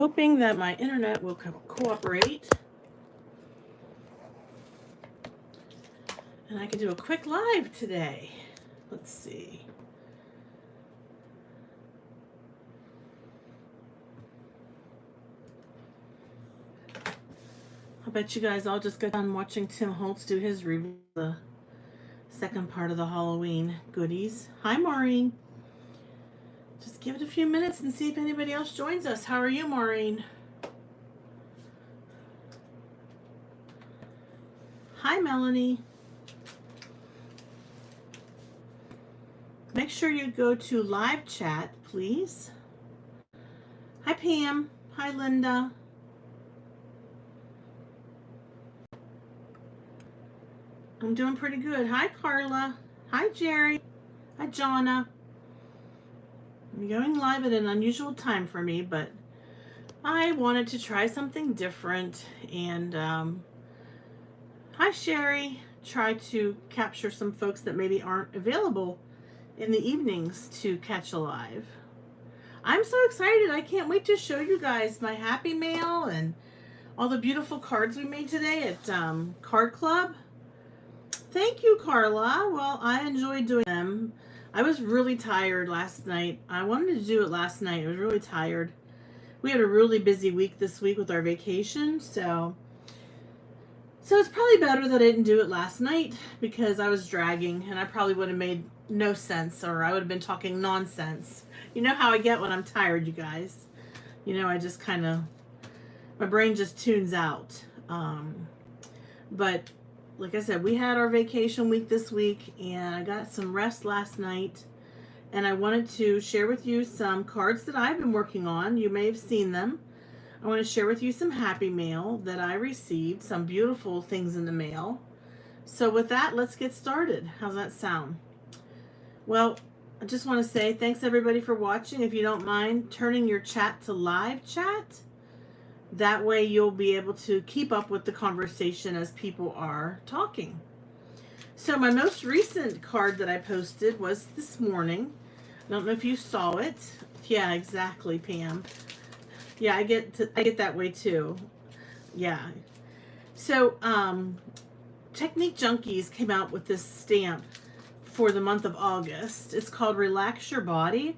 Hoping that my internet will cooperate and I can do a quick live today. Let's see. I bet you guys all just got done watching Tim Holtz do his review of the second part of the Halloween goodies. Hi, Maureen. Just give it a few minutes and see if anybody else joins us. How are you, Maureen? Hi, Melanie. Make sure you go to live chat, please. Hi, Pam. Hi, Linda. I'm doing pretty good. Hi, Carla. Hi, Jerry. Hi, Jonna. I'm going live at an unusual time for me, but I wanted to try something different. And hi, Sherry. Try to capture some folks that maybe aren't available in the evenings to catch a live. I'm so excited. I can't wait to show you guys my Happy Mail and all the beautiful cards we made today at Card Club. Thank you, Carla. Well, I enjoyed doing them. I was really tired last night. I wanted to do it last night. I was really tired. We had a really busy week this week with our vacation, so it's probably better that I didn't do it last night because I was dragging and I probably would have made no sense, or I would have been talking nonsense. You know how I get when I'm tired, you guys. You know, I just kind of, my brain just tunes out. But like I said, we had our vacation week this week, and I got some rest last night, and I wanted to share with you some cards that I've been working on. You may have seen them. I want to share with you some Happy Mail that I received, some beautiful things in the mail. So with that, let's get started. How's that sound? Well, I just want to say thanks everybody for watching. If you don't mind turning your chat to live chat, that way you'll be able to keep up with the conversation as people are talking. So my most recent card that I posted was this morning. I don't know if you saw it. Yeah, exactly, Pam. Yeah, I get that way too. Yeah. So Technique Junkies came out with this stamp for the month of August. It's called Relax Your Body.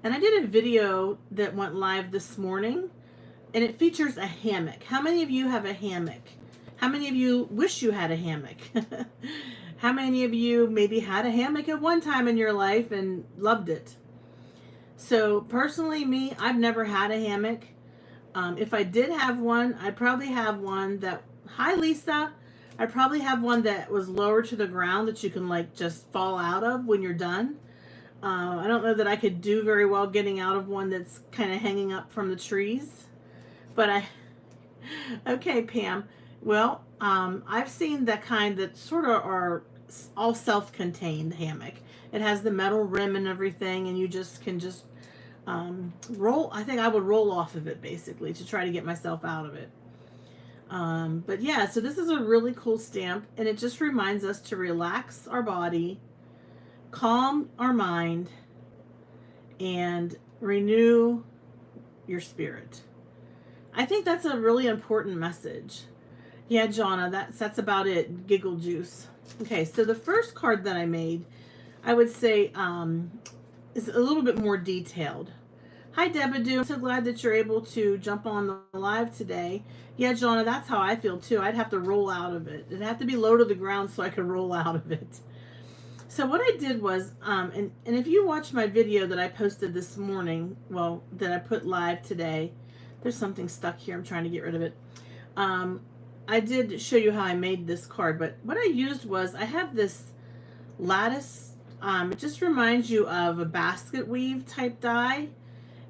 And I did a video that went live this morning, and it features a hammock. How many of you have a hammock? How many of you wish you had a hammock? How many of you maybe had a hammock at one time in your life and loved it? So personally, me, I've never had a hammock. If I did have one, I'd probably have one that, hi Lisa, I'd probably have one that was lower to the ground that you can like just fall out of when you're done. I don't know that I could do very well getting out of one that's kind of hanging up from the trees. But okay, Pam. Well, I've seen that kind that sort of are all self-contained hammock. It has the metal rim and everything, and you just can just roll. I think I would roll off of it basically to try to get myself out of it. But yeah, so this is a really cool stamp, and it just reminds us to relax our body, calm our mind, and renew your spirit. I think that's a really important message. Yeah, Jonna, that's about it. Giggle juice. Okay, so the first card that I made, I would say, is a little bit more detailed. Hi, Debadoo. I'm so glad that you're able to jump on the live today. Yeah, Jonna, that's how I feel too. I'd have to roll out of it. It'd have to be low to the ground so I could roll out of it. So what I did was, and if you watch my video that I posted this morning, well, that I put live today, there's something stuck here. I'm trying to get rid of it. I did show you how I made this card, but what I used was, I have this lattice. It just reminds you of a basket weave type die.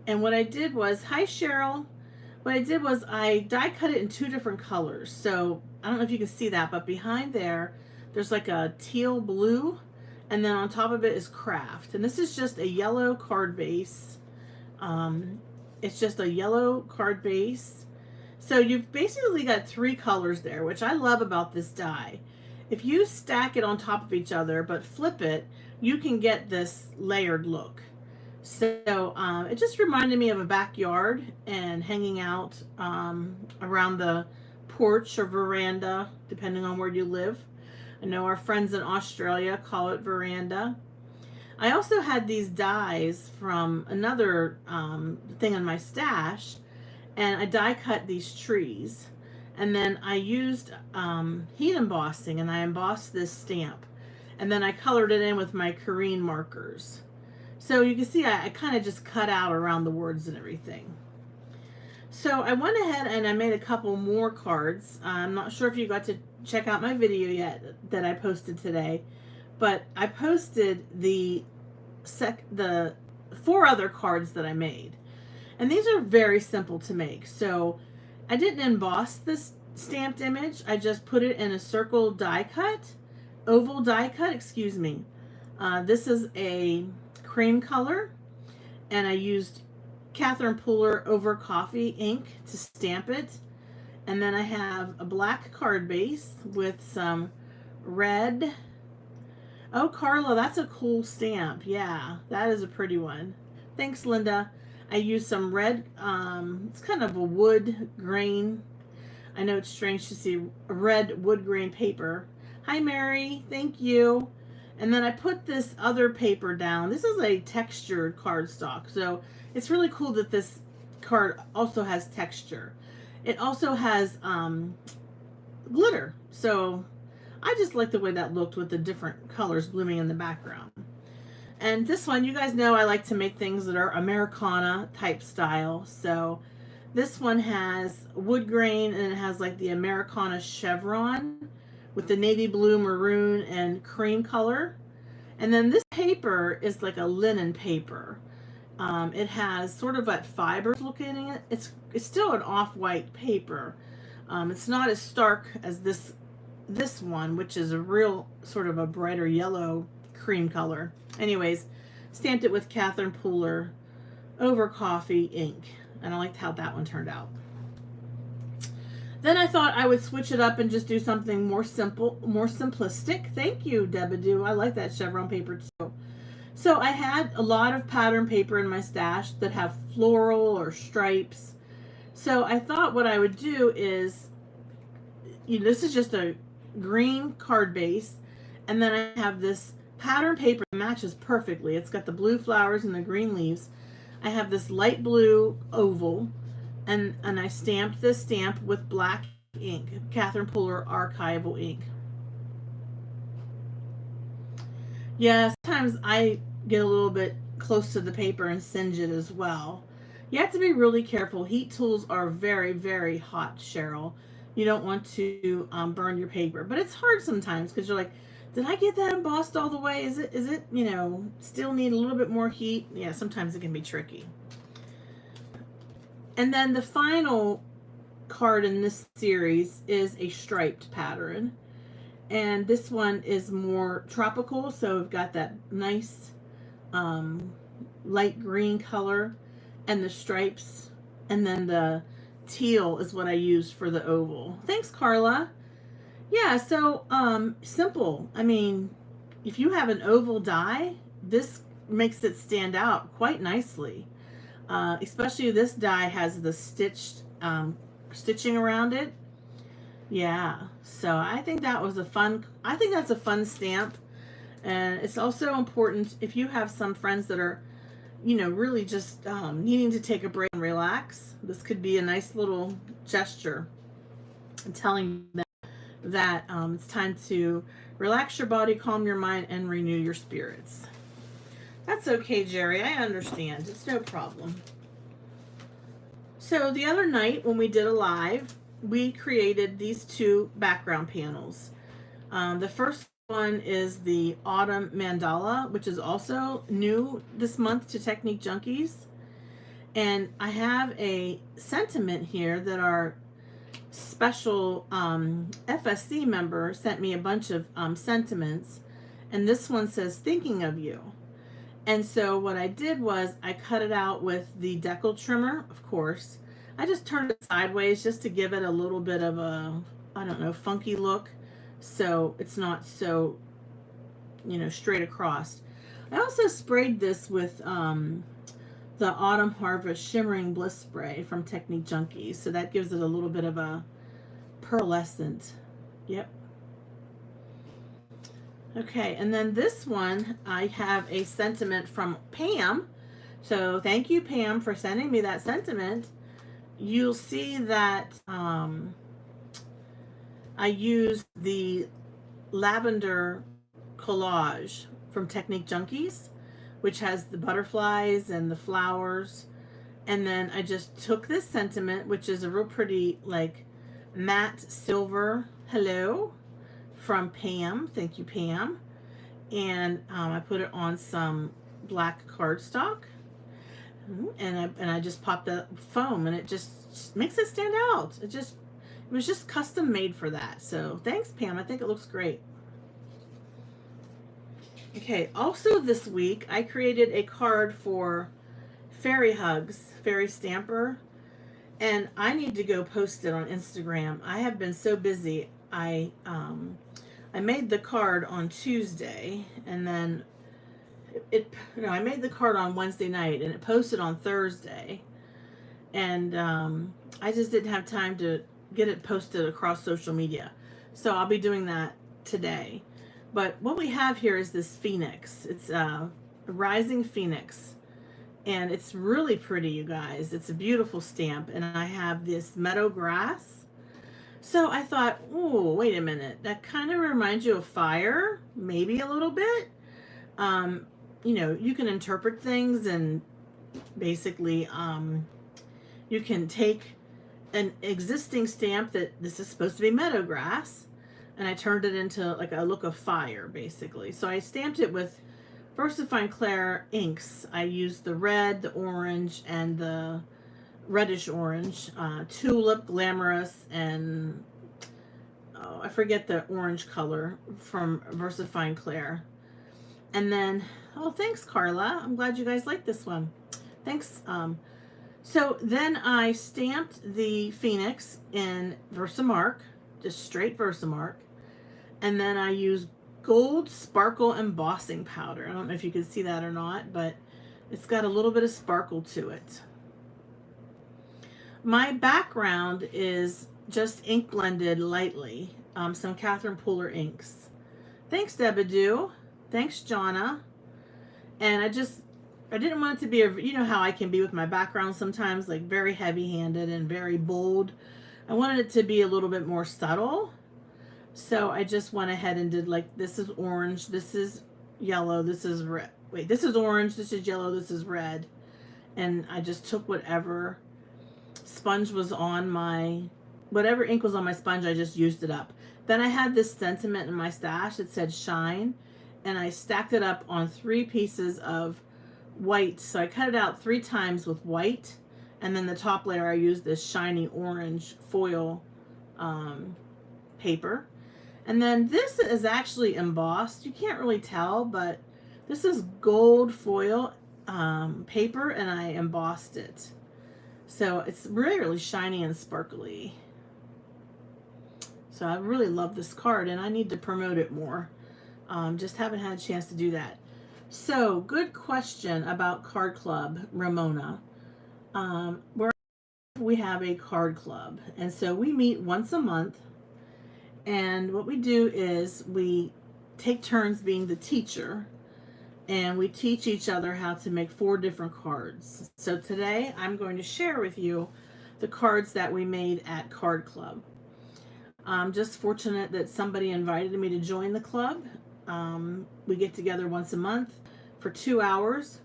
And what I did was, hi Cheryl. What I did was I die cut it in two different colors. So I don't know if you can see that, but behind there's like a teal blue, and then on top of it is craft. And this is just a yellow card base. It's just a yellow card base. So you've basically got three colors there, which I love about this die. If you stack it on top of each other but flip it, you can get this layered look. So it just reminded me of a backyard and hanging out around the porch or veranda, depending on where you live. I know our friends in Australia call it veranda. I also had these dies from another thing in my stash, and I die cut these trees. And then I used heat embossing, and I embossed this stamp. And then I colored it in with my Korean markers. So you can see I kind of just cut out around the words and everything. So I went ahead and I made a couple more cards. I'm not sure if you got to check out my video yet that I posted today, but I posted the 4 other cards that I made. And these are very simple to make. So I didn't emboss this stamped image. I just put it in a circle die cut, oval die cut, excuse me. This is a cream color, and I used Catherine Pooler over coffee ink to stamp it. And then I have a black card base with some red. Oh, Carla, that's a cool stamp. Yeah, that is a pretty one. Thanks, Linda. I used some red, it's kind of a wood grain. I know it's strange to see red wood grain paper. Hi, Mary. Thank you. And then I put this other paper down. This is a textured cardstock. So it's really cool that this card also has texture. It also has glitter. So I just like the way that looked with the different colors blooming in the background. And this one, you guys know I like to make things that are Americana type style. So this one has wood grain, and it has like the Americana chevron with the navy blue, maroon, and cream color. And then this paper is like a linen paper. It has sort of like fibers looking at it. It's still an off-white paper. It's not as stark as this one, which is a real sort of a brighter yellow cream color. Anyways, stamped it with Catherine Pooler over coffee ink, and I liked how that one turned out. Then I thought I would switch it up and just do something more simple, more simplistic. Thank you, Debadoo. I like that chevron paper too. So I had a lot of pattern paper in my stash that have floral or stripes. So I thought what I would do is, this is just a green card base, and then I have this pattern paper that matches perfectly. It's got the blue flowers and the green leaves. I have this light blue oval, and I stamped this stamp with black ink, Catherine Pooler archival ink. Yeah, sometimes I get a little bit close to the paper and singe it as well. You have to be really careful. Heat tools are very, very hot, Cheryl. You don't want to burn your paper, but it's hard sometimes because you're like, did I get that embossed all the way? Is it, still need a little bit more heat? Yeah, sometimes it can be tricky. And then the final card in this series is a striped pattern. And this one is more tropical, so we've got that nice light green color and the stripes, and then the teal is what I used for the oval. Thanks, Carla. Yeah, so simple. I mean, if you have an oval die, this makes it stand out quite nicely. Especially this die has the stitching around it. Yeah, so I think that was I think that's a fun stamp. And it's also important if you have some friends that are, really just needing to take a break and relax. This could be a nice little gesture and telling them that it's time to relax your body, calm your mind, and renew your spirits. That's okay, Jerry. I understand. It's no problem. So the other night when we did a live, we created these 2 background panels. The first one is the Autumn Mandala, which is also new this month to Technique Junkies. And I have a sentiment here that our special FSC member sent me a bunch of sentiments. And this one says, thinking of you. And so what I did was I cut it out with the Deckle Trimmer, of course. I just turned it sideways just to give it a little bit of a, funky look. So it's not so, straight across. I also sprayed this with the Autumn Harvest Shimmering Bliss Spray from Technique Junkies. So that gives it a little bit of a pearlescent. Yep. Okay, and then this one, I have a sentiment from Pam. So thank you, Pam, for sending me that sentiment. You'll see that I used the lavender collage from Technique Junkies, which has the butterflies and the flowers. And then I just took this sentiment, which is a real pretty, like, matte silver hello from Pam. Thank you, Pam. And I put it on some black cardstock. And I just popped the foam, and it just makes it stand out. It was just custom made for that. So thanks, Pam. I think it looks great. Okay, also this week I created a card for Fairy Hugs, Fairy Stamper, and I need to go post it on Instagram. I have been so busy. I made the card on Tuesday, and then I made the card on Wednesday night, and it posted on Thursday, and I just didn't have time to get it posted across social media. So I'll be doing that today. But what we have here is this phoenix. It's a rising phoenix, and it's really pretty, you guys. It's a beautiful stamp, and I have this meadow grass. So I thought, oh, wait a minute. That kind of reminds you of fire, maybe a little bit. You know, you can interpret things, and basically you can take an existing stamp that this is supposed to be meadow grass, and I turned it into like a look of fire, basically. So I stamped it with VersaFine Clair inks. I used the red, the orange, and the reddish orange, tulip, glamorous, and I forget the orange color from VersaFine Clair. And then, oh, thanks, Carla. I'm glad you guys like this one. Thanks. So then I stamped the phoenix in Versamark, just straight Versamark. And then I used gold sparkle embossing powder. I don't know if you can see that or not, but it's got a little bit of sparkle to it. My background is just ink blended lightly, some Catherine Pooler inks. Thanks, Debadoo. Thanks, Jonna. And I didn't want it to be, you know how I can be with my background sometimes, like very heavy-handed and very bold. I wanted it to be a little bit more subtle. So I just went ahead and did, like, this is orange, this is yellow, this is red. Wait, this is orange, this is yellow, this is red. And I just took whatever sponge was on my, whatever ink was on my sponge, I just used it up. Then I had this sentiment in my stash that said shine, and I stacked it up on 3 pieces of white. So I cut it out 3 times with white, and then the top layer I used this shiny orange foil paper. And then this is actually embossed. You can't really tell, but this is gold foil paper, and I embossed it. So it's really, really shiny and sparkly. So I really love this card, and I need to promote it more. Just haven't had a chance to do that. So, good question about Card Club, Ramona. Where we have a card club, and so we meet once a month, and what we do is we take turns being the teacher, and we teach each other how to make 4 different cards. So today I'm going to share with you the cards that we made at Card Club. I'm just fortunate that somebody invited me to join the club. We get together once a month for 2 hours.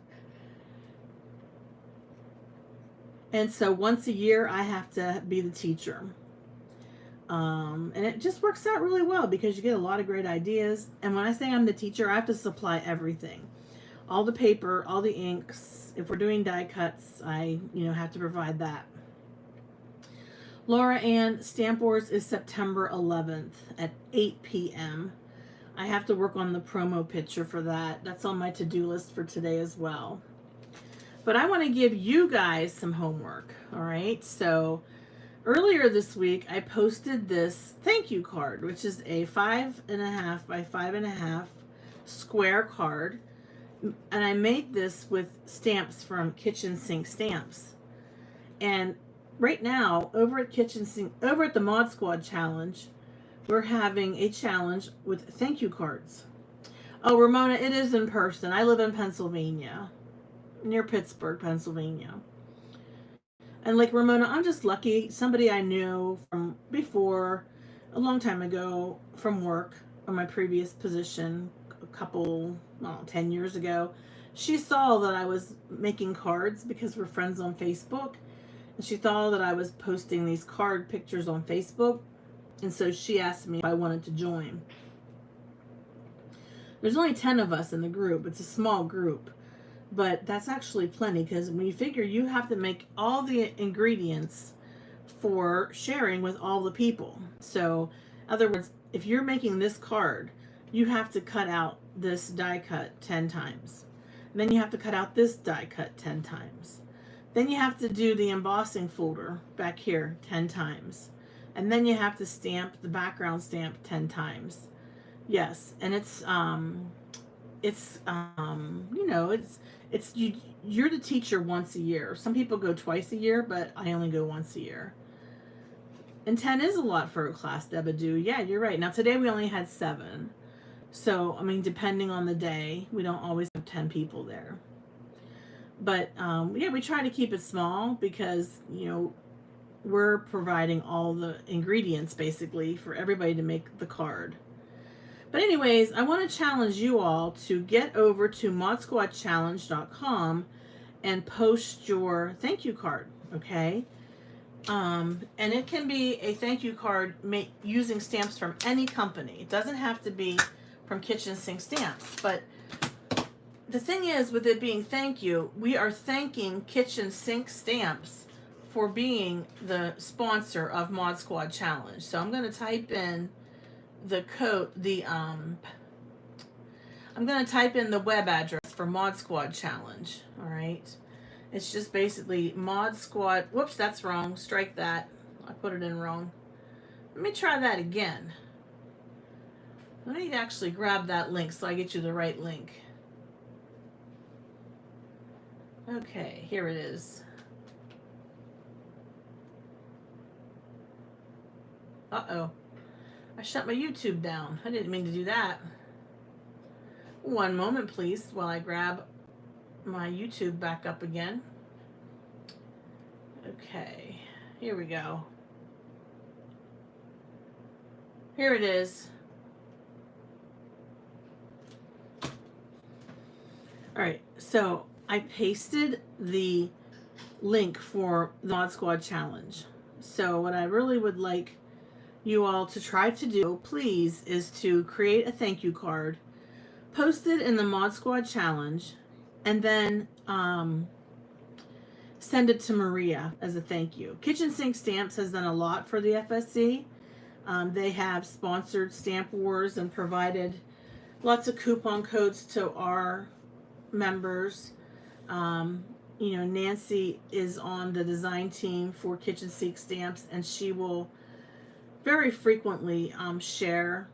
And so once a year I have to be the teacher. And it just works out really well because you get a lot of great ideas. And when I say I'm the teacher, I have to supply everything. All the paper, all the inks. If we're doing die cuts, I have to provide that. Laura Ann, Stamp Wars is September 11th at 8 p.m. I have to work on the promo picture for that. That's on my to-do list for today as well. But I want to give you guys some homework, all right? So earlier this week, I posted this thank you card, which is a 5.5 by 5.5 square card. And I made this with stamps from Kitchen Sink Stamps. And right now, over at the Mod Squad Challenge, we're having a challenge with thank you cards. Oh, Ramona, it is in person. I live in Pennsylvania, near Pittsburgh, Pennsylvania. And like Ramona, I'm just lucky. Somebody I knew from before, a long time ago, from work, or my previous position, a couple, 10 years ago, she saw that I was making cards because we're friends on Facebook. And she saw that I was posting these card pictures on Facebook. And so she asked me if I wanted to join. There's only 10 of us in the group. It's a small group. But that's actually plenty, because when you figure you have to make all the ingredients for sharing with all the people. So, in other words, if you're making this card, you have to cut out this die cut 10 times. And then you have to cut out this die cut 10 times. Then you have to do the embossing folder back here 10 times. And then you have to stamp the background stamp 10 times. Yes, and you're the teacher once a year. Some people go twice a year, but I only go once a year. And 10 is a lot for a class, Debadoo. Yeah, you're right. Now today we only had 7. So, I mean, depending on the day, we don't always have 10 people there. But yeah, we try to keep it small because, we're providing all the ingredients basically for everybody to make the card. But anyways, I want to challenge you all to get over to modsquadchallenge.com and post your thank you card, okay? And it can be a thank you card using stamps from any company. It doesn't have to be from Kitchen Sink Stamps. But the thing is, with it being thank you, we are thanking Kitchen Sink Stamps for being the sponsor of Mod Squad Challenge. So I'm going to type in the code, I'm going to type in the web address for Mod Squad Challenge. All right. It's just basically Mod Squad. Whoops, that's wrong. Strike that. I put it in wrong. Let me try that again. Let me actually grab that link so I get you the right link. Okay, here it is. Uh-oh. I shut my YouTube down. I didn't mean to do that. One moment, please, while I grab my YouTube back up again. Okay, here we go. Here it is. All right, so I pasted the link for the Mod Squad Challenge. So what I really would like you all to try to do, please, is to create a thank you card, post it in the Mod Squad Challenge, and then send it to Maria as a thank you. Kitchen Sink Stamps has done a lot for the FSC. They have sponsored Stamp Wars and provided lots of coupon codes to our members. Nancy is on the design team for Kitchen Sink Stamps, and she will very frequently share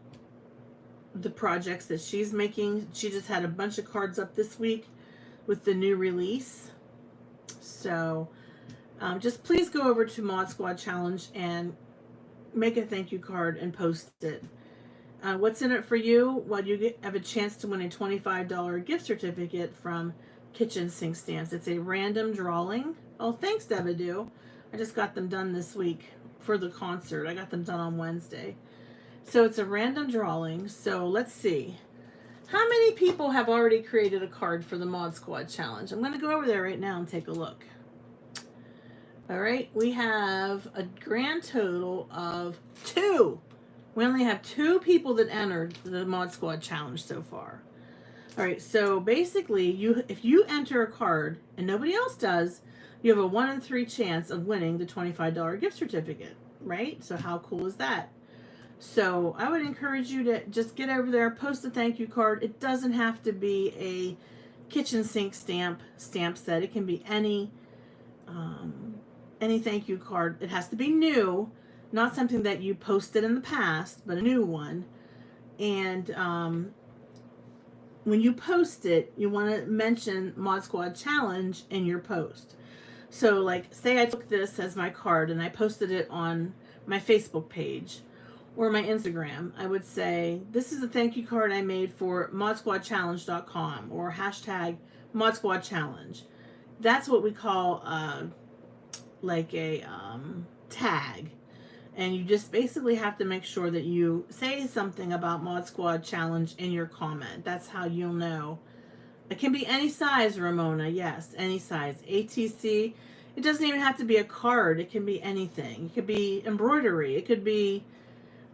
the projects that she's making. She just had a bunch of cards up this week with the new release. So just please go over to Mod Squad Challenge and make a thank you card and post it. What's in it for you? Well, you have a chance to win a $25 gift certificate from Kitchen Sink Stamps. It's a random drawing. Oh, thanks, Debadoo. I just got them done this week for the concert. I got them done on Wednesday. So it's a random drawing. So let's see. How many people have already created a card for the Mod Squad Challenge? I'm going to go over there right now and take a look. All right. We have a grand total of 2. We only have 2 people that entered the Mod Squad Challenge so far. All right. So basically, if you enter a card and nobody else does, you have a 1 in 3 chance of winning the $25 gift certificate, right? So how cool is that? So I would encourage you to just get over there, post a thank you card. It doesn't have to be a kitchen sink stamp set. It can be any thank you card. It has to be new, not something that you posted in the past, but a new one. And when you post it, you want to mention Mod Squad Challenge in your post. So like, say I took this as my card and I posted it on my Facebook page or my Instagram, I would say, this is a thank you card I made for modsquadchallenge.com or hashtag Mod Squad Challenge. That's what we call like a tag. And you just basically have to make sure that you say something about Mod Squad Challenge in your comment. That's how you'll know. It can be any size, Ramona. Yes, any size. ATC. It doesn't even have to be a card. It can be anything. It could be embroidery. It could be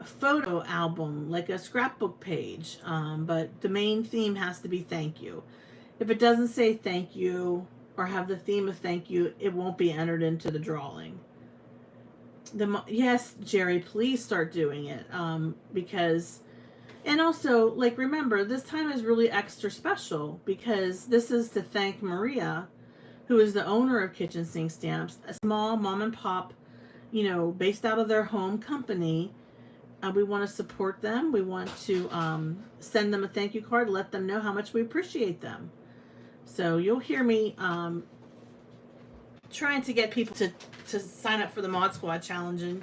a photo album, like a scrapbook page. But the main theme has to be thank you. If it doesn't say thank you or have the theme of thank you, it won't be entered into the drawing. Yes, Jerry, please start doing it. Because, and also, like, remember, this time is really extra special because this is to thank Maria, who is the owner of Kitchen Sink Stamps, a small mom and pop, you know, based out of their home company. We want to support them. We want to send them a thank you card, let them know how much we appreciate them. So you'll hear me trying to get people to sign up for the Mod Squad Challenge,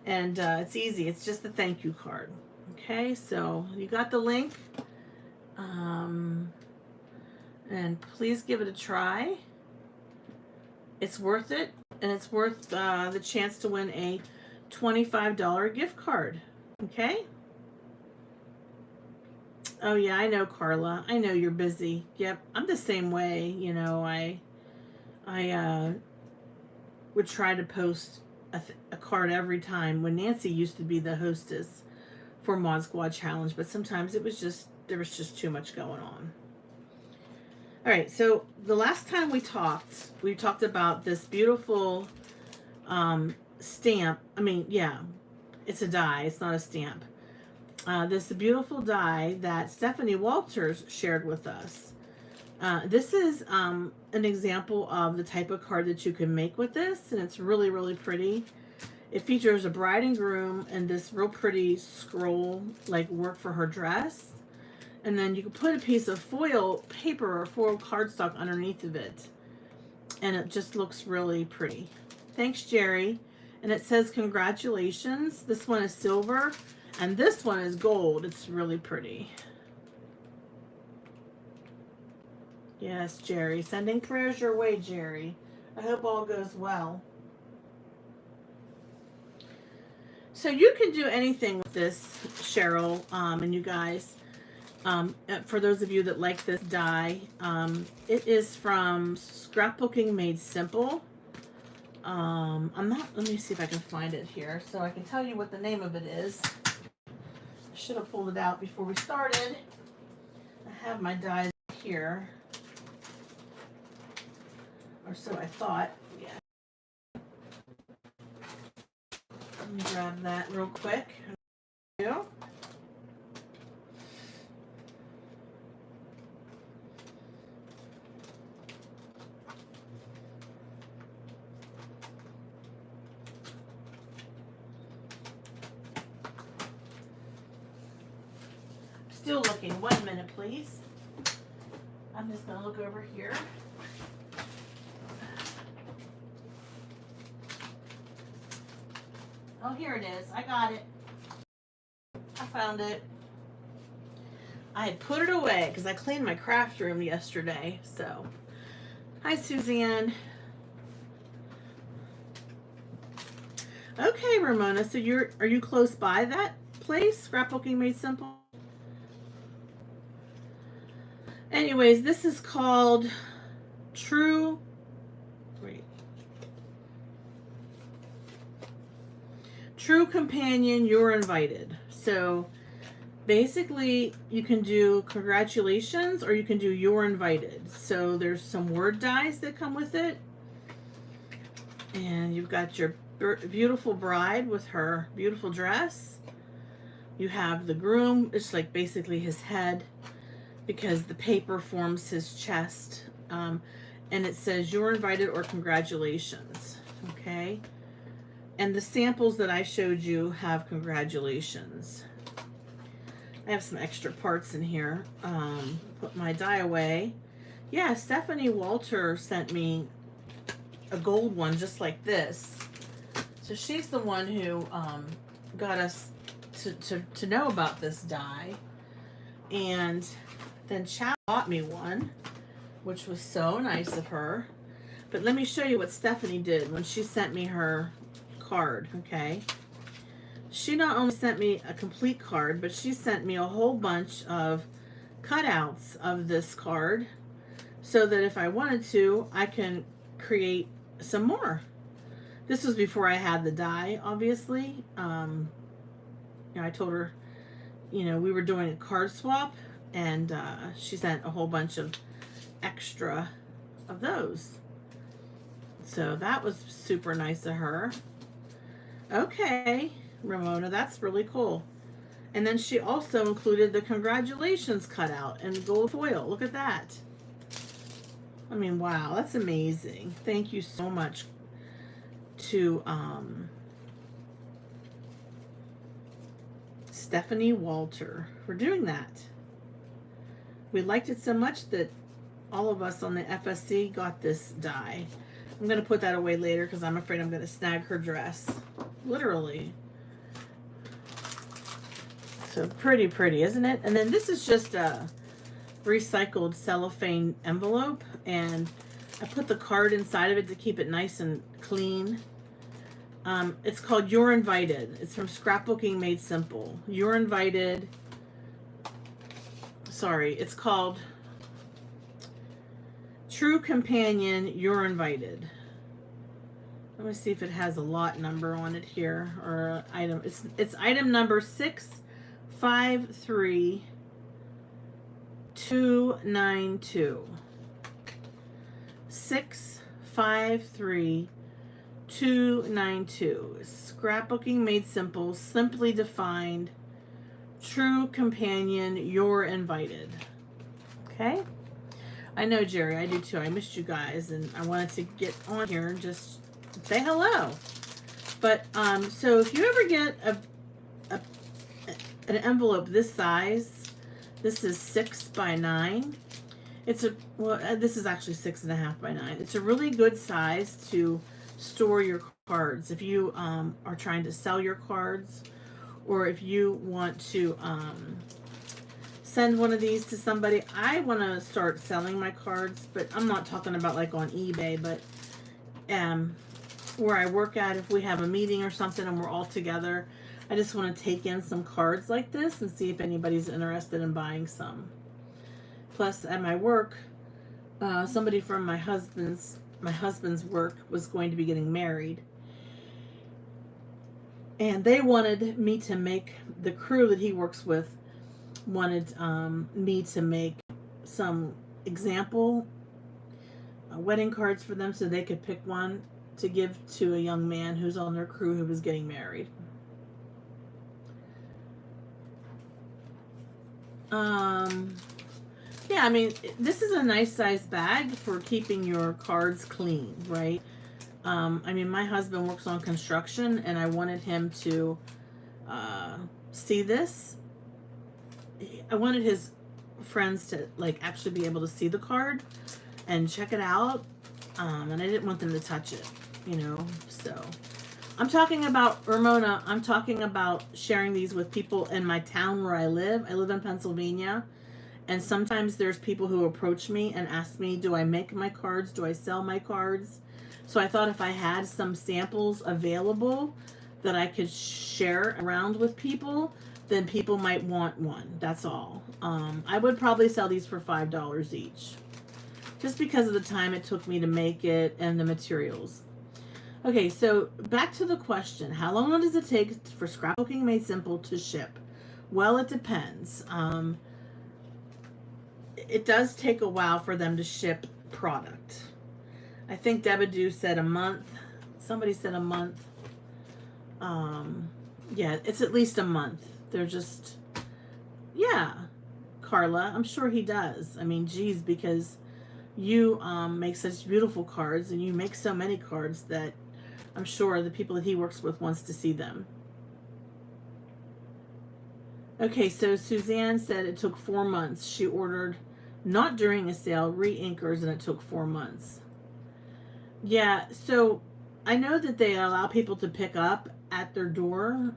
and it's easy. It's just a thank you card. Okay, so you got the link, and please give it a try. It's worth it, and it's worth the chance to win a $25 gift card. Okay. Oh yeah, I know, Carla. I know you're busy. Yep, I'm the same way. You know, I would try to post a card every time when Nancy used to be the hostess for Mod Squad Challenge, but sometimes it was just, there was just too much going on. All right, so the last time we talked about this beautiful stamp. I mean, yeah, it's a die. It's not a stamp. This beautiful die that Stephanie Walters shared with us. This is an example of the type of card that you can make with this, and it's really, really pretty. It features a bride and groom and this real pretty scroll like work for her dress. And then you can put a piece of foil paper or foil cardstock underneath of it. And it just looks really pretty. Thanks, Jerry. And it says congratulations. This one is silver and this one is gold. It's really pretty. Yes, Jerry. Sending prayers your way, Jerry. I hope all goes well. So you can do anything with this, Cheryl, and you guys. For those of you that like this die, it is from Scrapbooking Made Simple. Let me see if I can find it here so I can tell you what the name of it is. I should have pulled it out before we started. I have my dies here. Or so I thought. Yeah. Let me grab that real quick. There we go. Still looking. 1 minute, please. I'm just going to look over here. Oh, here it is. I got it. I found it. I had put it away because I cleaned my craft room yesterday. So, hi, Suzanne. Okay, Ramona. So are you close by that place? Scrapbooking Made Simple. Anyways, this is called True Companion, You're Invited. So basically you can do congratulations or you can do you're invited. So there's some word dies that come with it. And you've got your beautiful bride with her beautiful dress. You have the groom, it's like basically his head because the paper forms his chest. And it says you're invited or congratulations. Okay. And the samples that I showed you have congratulations. I have some extra parts in here. Put my die away. Yeah, Stephanie Walter sent me a gold one just like this. So she's the one who got us to know about this die. And then Chow bought me one, which was so nice of her. But let me show you what Stephanie did when she sent me her card, okay? She not only sent me a complete card, but she sent me a whole bunch of cutouts of this card so that if I wanted to, I can create some more. This was before I had the die, obviously. I told her, we were doing a card swap, and she sent a whole bunch of extra of those. So that was super nice of her. Okay, Ramona, that's really cool. And then she also included the congratulations cutout and gold foil. Look at that. I mean, wow, that's amazing. Thank you so much to Stephanie Walter for doing that. We liked it so much that all of us on the FSC got this die. I'm going to put that away later because I'm afraid I'm going to snag her dress. Literally. So pretty, isn't it? And then this is just a recycled cellophane envelope, and I put the card inside of it to keep it nice and clean. It's called You're Invited. It's from Scrapbooking Made Simple. You're Invited. Sorry, it's called True Companion, You're Invited. Let me see if it has a lot number on it here, or item. It's item number 653292. 653292. Scrapbooking Made Simple, simply defined. True Companion, You're Invited. Okay? I know, Jerry, I do too. I missed you guys, and I wanted to get on here and just say hello. But so if you ever get an envelope this size, this is 6 by 9. It's this is actually 6.5 by 9. It's a really good size to store your cards if you are trying to sell your cards, or if you want to send one of these to somebody. I want to start selling my cards, but I'm not talking about like on eBay, but where I work at, if we have a meeting or something and we're all together, I just want to take in some cards like this and see if anybody's interested in buying some. Plus, at my work, somebody from my husband's work was going to be getting married, and they wanted me to make, the crew that he works with wanted me to make some example wedding cards for them so they could pick one to give to a young man who's on their crew who was getting married. Yeah, I mean, this is a nice size bag for keeping your cards clean, right? I mean, my husband works on construction, and I wanted him to see this. I wanted his friends to like actually be able to see the card and check it out, and I didn't want them to touch it, so I'm talking about, Ramona, I'm talking about sharing these with people in my town where I live. I live in Pennsylvania, and sometimes there's people who approach me and ask me, do I make my cards? Do I sell my cards? So I thought if I had some samples available that I could share around with people, then people might want one. That's all. I would probably sell these for $5 each, just because of the time it took me to make it and the materials. Okay, so back to the question. How long does it take for Scrapbooking Made Simple to ship? Well, it depends. It does take a while for them to ship product. I think Debadoo said a month. Somebody said a month. Yeah, it's at least a month. They're just, yeah. Carla, I'm sure he does. I mean, geez, because you make such beautiful cards, and you make so many cards that I'm sure the people that he works with wants to see them. Okay, so Suzanne said it took 4 months. She ordered, not during a sale, re-inkers, and it took 4 months. Yeah, so I know that they allow people to pick up at their door.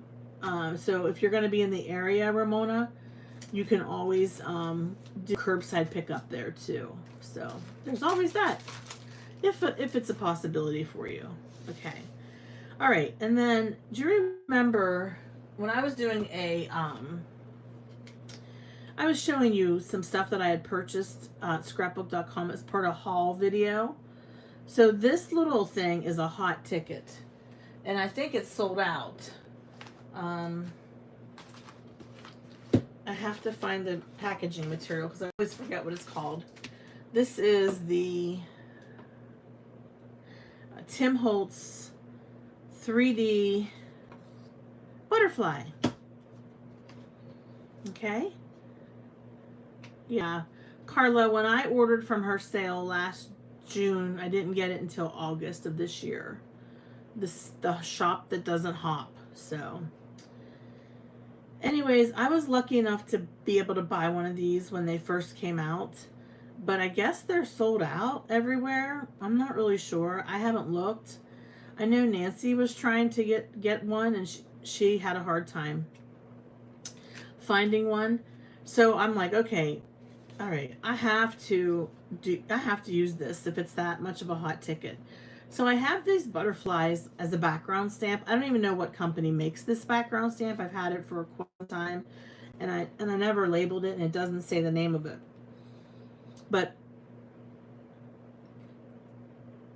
So if you're going to be in the area, Ramona, you can always do curbside pickup there too. So there's always that, if it's a possibility for you. Okay. All right. And then do you remember when I was doing I was showing you some stuff that I had purchased at scrapbook.com as part of a haul video. So this little thing is a hot ticket, and I think it's sold out. I have to find the packaging material because I always forget what it's called. This is the Tim Holtz 3D butterfly. Okay. Yeah. Carla, when I ordered from her sale last June, I didn't get it until August of this year. The shop that doesn't hop. So anyways, I was lucky enough to be able to buy one of these when they first came out, but I guess they're sold out everywhere. I'm not really sure. I haven't looked. I know Nancy was trying to get one, and she had a hard time finding one. So I'm like, okay, all right, I have to use this if it's that much of a hot ticket. So I have these butterflies as a background stamp. I don't even know what company makes this background stamp. I've had it for quite a time, and I never labeled it, and it doesn't say the name of it. But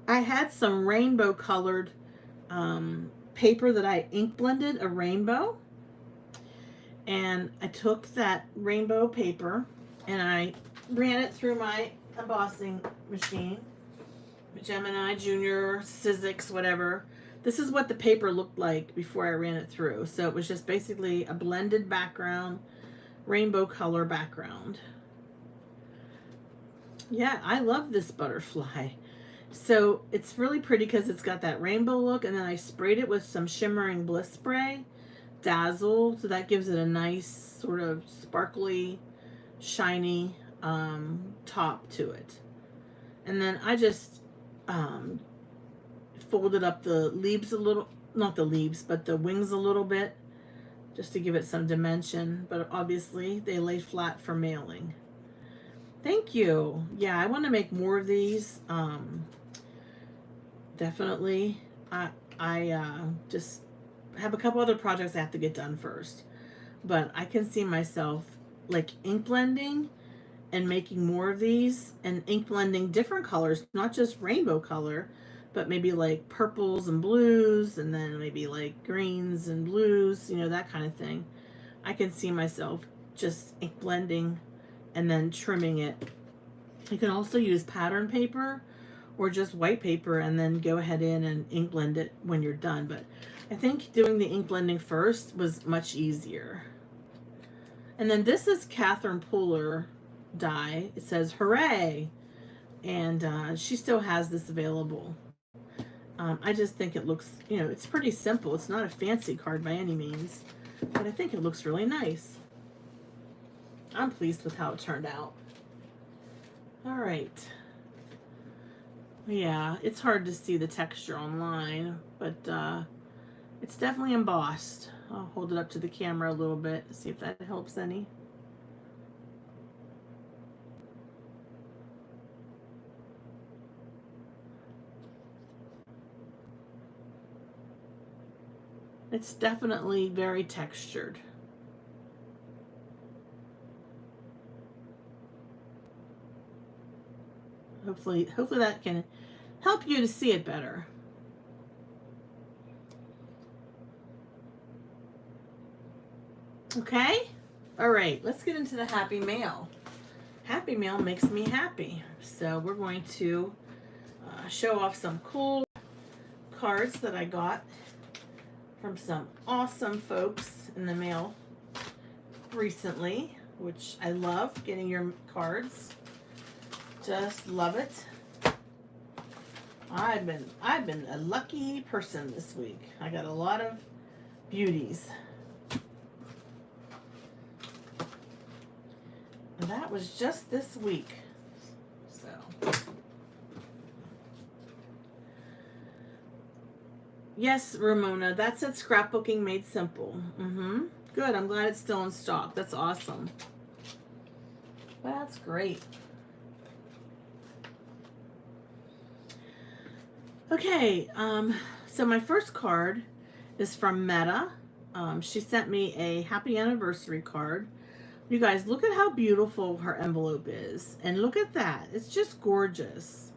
I had some rainbow colored paper that I ink blended a rainbow, and I took that rainbow paper and I ran it through my embossing machine, Gemini Junior, Sizzix, whatever. This is what the paper looked like before I ran it through. So it was just basically a blended background, rainbow color background. Yeah, I love this butterfly. So it's really pretty because it's got that rainbow look, and then I sprayed it with some shimmering bliss spray, Dazzle, so that gives it a nice sort of sparkly, shiny top to it. And then I just folded up the leaves a little, not the leaves, but the wings a little bit, just to give it some dimension. But obviously they lay flat for mailing. Thank you. Yeah, I want to make more of these. Definitely. I just have a couple other projects I have to get done first. But I can see myself like ink blending and making more of these, and ink blending different colors, not just rainbow color, but maybe like purples and blues, and then maybe like greens and blues, you know, that kind of thing. I can see myself just ink blending and then trimming it. You can also use pattern paper or just white paper and then go ahead in and ink blend it when you're done. But I think doing the ink blending first was much easier. And then this is Catherine Pooler die. It says hooray, and she still has this available. I just think it looks, you know, it's pretty simple. It's not a fancy card by any means, but I think it looks really nice. I'm pleased with how it turned out. All right. Yeah, it's hard to see the texture online, but it's definitely embossed. I'll hold it up to the camera a little bit, see if that helps any. It's definitely very textured. Hopefully that can help you to see it better. Okay? All right, let's get into the happy mail. Happy mail makes me happy. So we're going to show off some cool cards that I got from some awesome folks in the mail recently, which I love getting your cards. Just love it. I've been a lucky person this week. I got a lot of beauties. And that was just this week. So, yes, Ramona, that's at Scrapbooking Made Simple. Good. I'm glad it's still in stock. That's awesome. That's great. Okay, so my first card is from Meta. She sent me a happy anniversary card. You guys, look at how beautiful her envelope is. And look at that. It's just gorgeous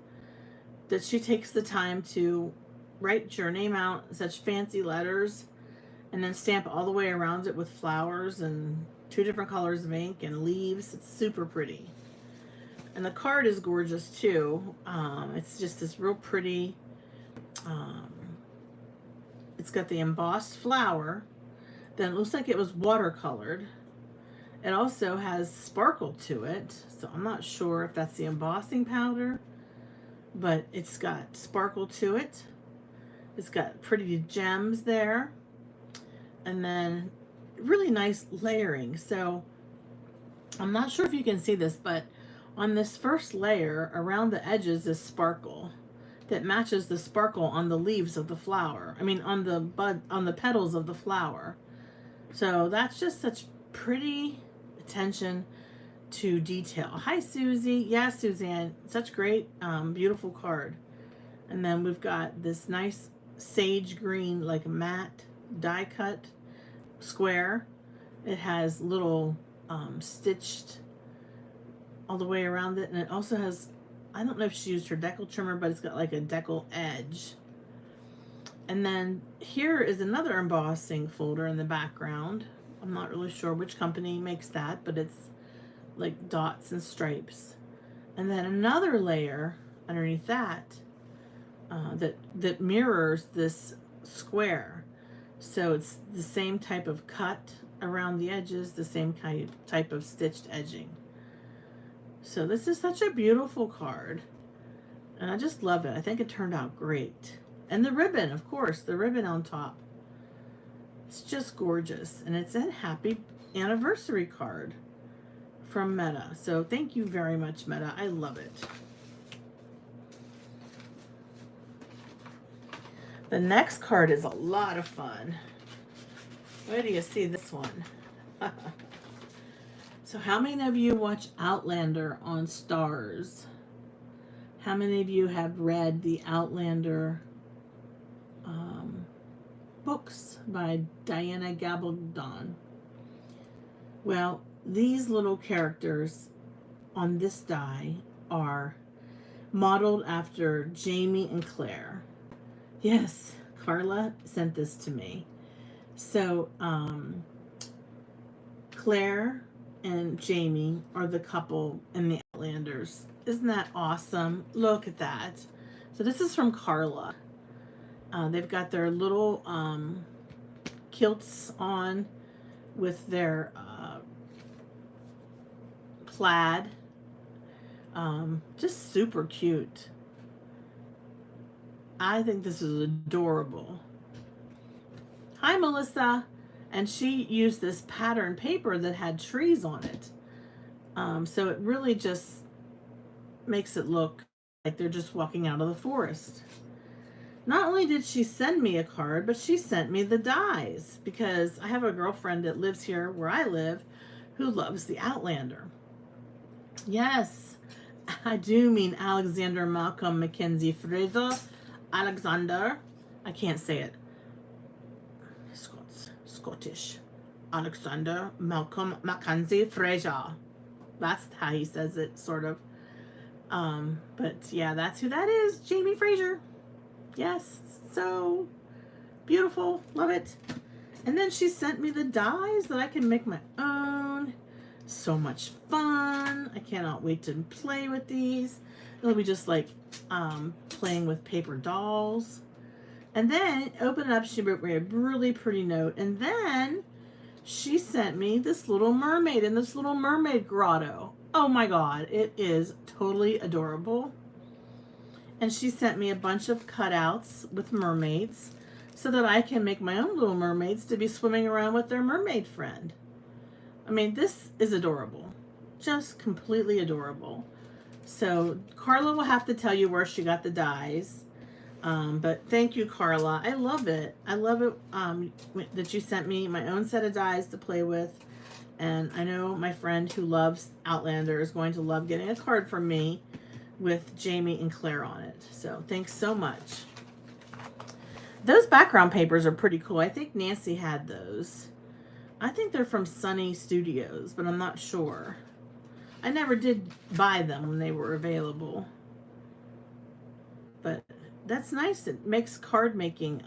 that she takes the time to write your name out in such fancy letters and then stamp all the way around it with flowers and 2 different colors of ink and leaves. It's super pretty. And the card is gorgeous too. It's just this real pretty, it's got the embossed flower. Then it looks like it was watercolored. It also has sparkle to it. So I'm not sure if that's the embossing powder, but it's got sparkle to it. It's got pretty gems there. And then really nice layering. So I'm not sure if you can see this, but on this first layer around the edges is sparkle that matches the sparkle on the leaves of the flower. I mean, on the bud, on the petals of the flower. So that's just such pretty attention to detail. Hi, Susie. Yeah, Suzanne. Such great, beautiful card. And then we've got this nice sage green, like matte die cut square. It has little stitched all the way around it. And it also has, I don't know if she used her Deckle Trimmer, but it's got like a Deckle edge. And then here is another embossing folder in the background. I'm not really sure which company makes that, but it's like dots and stripes. And then another layer underneath that that mirrors this square. So it's the same type of cut around the edges, the same type of stitched edging. So this is such a beautiful card. And I just love it. I think it turned out great. And the ribbon, of course, the ribbon on top. It's just gorgeous. And it's a happy anniversary card from Meta. So thank you very much, Meta. I love it. The next card is a lot of fun. Where do you see this one? So how many of you watch Outlander on Stars? How many of you have read the Outlander books by Diana Gabaldon? Well, these little characters on this die are modeled after Jamie and Claire. Yes, Carla sent this to me. So, Claire and Jamie are the couple in the Outlanders. Isn't that awesome? Look at that. So this is from Carla. They've got their little kilts on with their plaid. Just super cute. I think this is adorable. Hi, Melissa. And she used this pattern paper that had trees on it. So it really just makes it look like they're just walking out of the forest. Not only did she send me a card, but she sent me the dies, because I have a girlfriend that lives here where I live who loves the Outlander. Yes, I do mean Alexander Malcolm Mackenzie Fraser. Alexander. I can't say it. Scottish. Alexander Malcolm Mackenzie Fraser. That's how he says it, sort of. But yeah, that's who that is. Jamie Fraser. Yes, so beautiful. Love it. And then she sent me the dies that I can make my own. So much fun. I cannot wait to play with these. It'll be just like playing with paper dolls. And then open it up, she wrote me a really pretty note. And then she sent me this little mermaid in this little mermaid grotto. Oh my God, it is totally adorable. And she sent me a bunch of cutouts with mermaids so that I can make my own little mermaids to be swimming around with their mermaid friend. I mean, this is adorable. Just completely adorable. So Carla will have to tell you where she got the dies. But thank you, Carla. I love it. I love it that you sent me my own set of dies to play with. And I know my friend who loves Outlander is going to love getting a card from me with Jamie and Claire on it. So thanks so much. Those background papers are pretty cool. I think Nancy had those. I think they're from Sunny Studios, but I'm not sure. I never did buy them when they were available. But that's nice. It makes card making,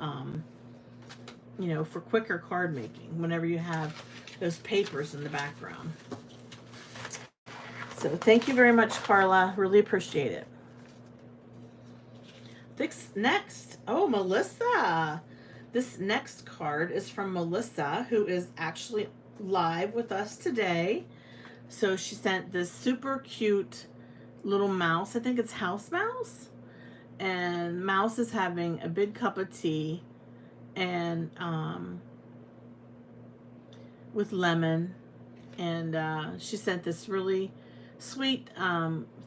you know, for quicker card making whenever you have those papers in the background. So thank you very much, Carla. Really appreciate it. Next, oh, Melissa. This next card is from Melissa, who is actually live with us today. So she sent this super cute little mouse. I think it's House Mouse. And Mouse is having a big cup of tea and with lemon. And she sent this really sweet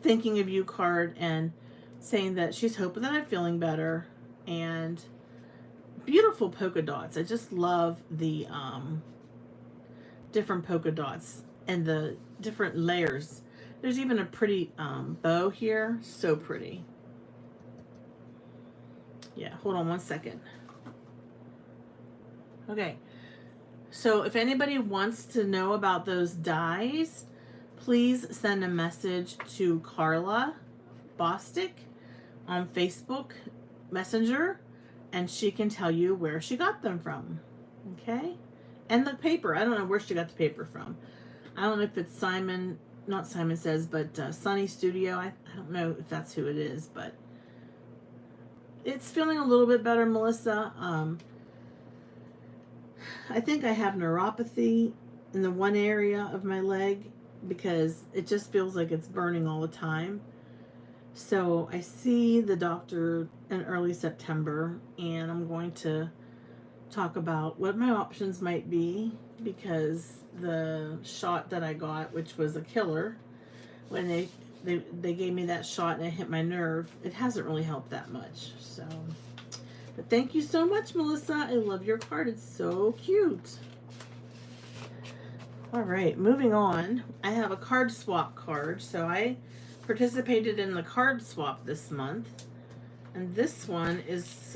thinking of you card and saying that she's hoping that I'm feeling better. And beautiful polka dots. I just love the different polka dots and the different layers. There's even a pretty bow here. So pretty. Yeah, hold on one second. Okay. So if anybody wants to know about those dies, please send a message to Carla Bostic on Facebook Messenger, and she can tell you where she got them from. Okay? And the paper. I don't know where she got the paper from. I don't know if it's Simon, not Simon Says, but Sunny Studio. I don't know if that's who it is, but it's feeling a little bit better, Melissa. I think I have neuropathy in the one area of my leg because it just feels like it's burning all the time. So I see the doctor in early September, and I'm going to talk about what my options might be, because the shot that I got, which was a killer, when they gave me that shot and it hit my nerve, it hasn't really helped that much. So, but thank you so much, Melissa. I love your card. It's so cute. All right, moving on. I have a card swap card. So I participated in the card swap this month. And this one is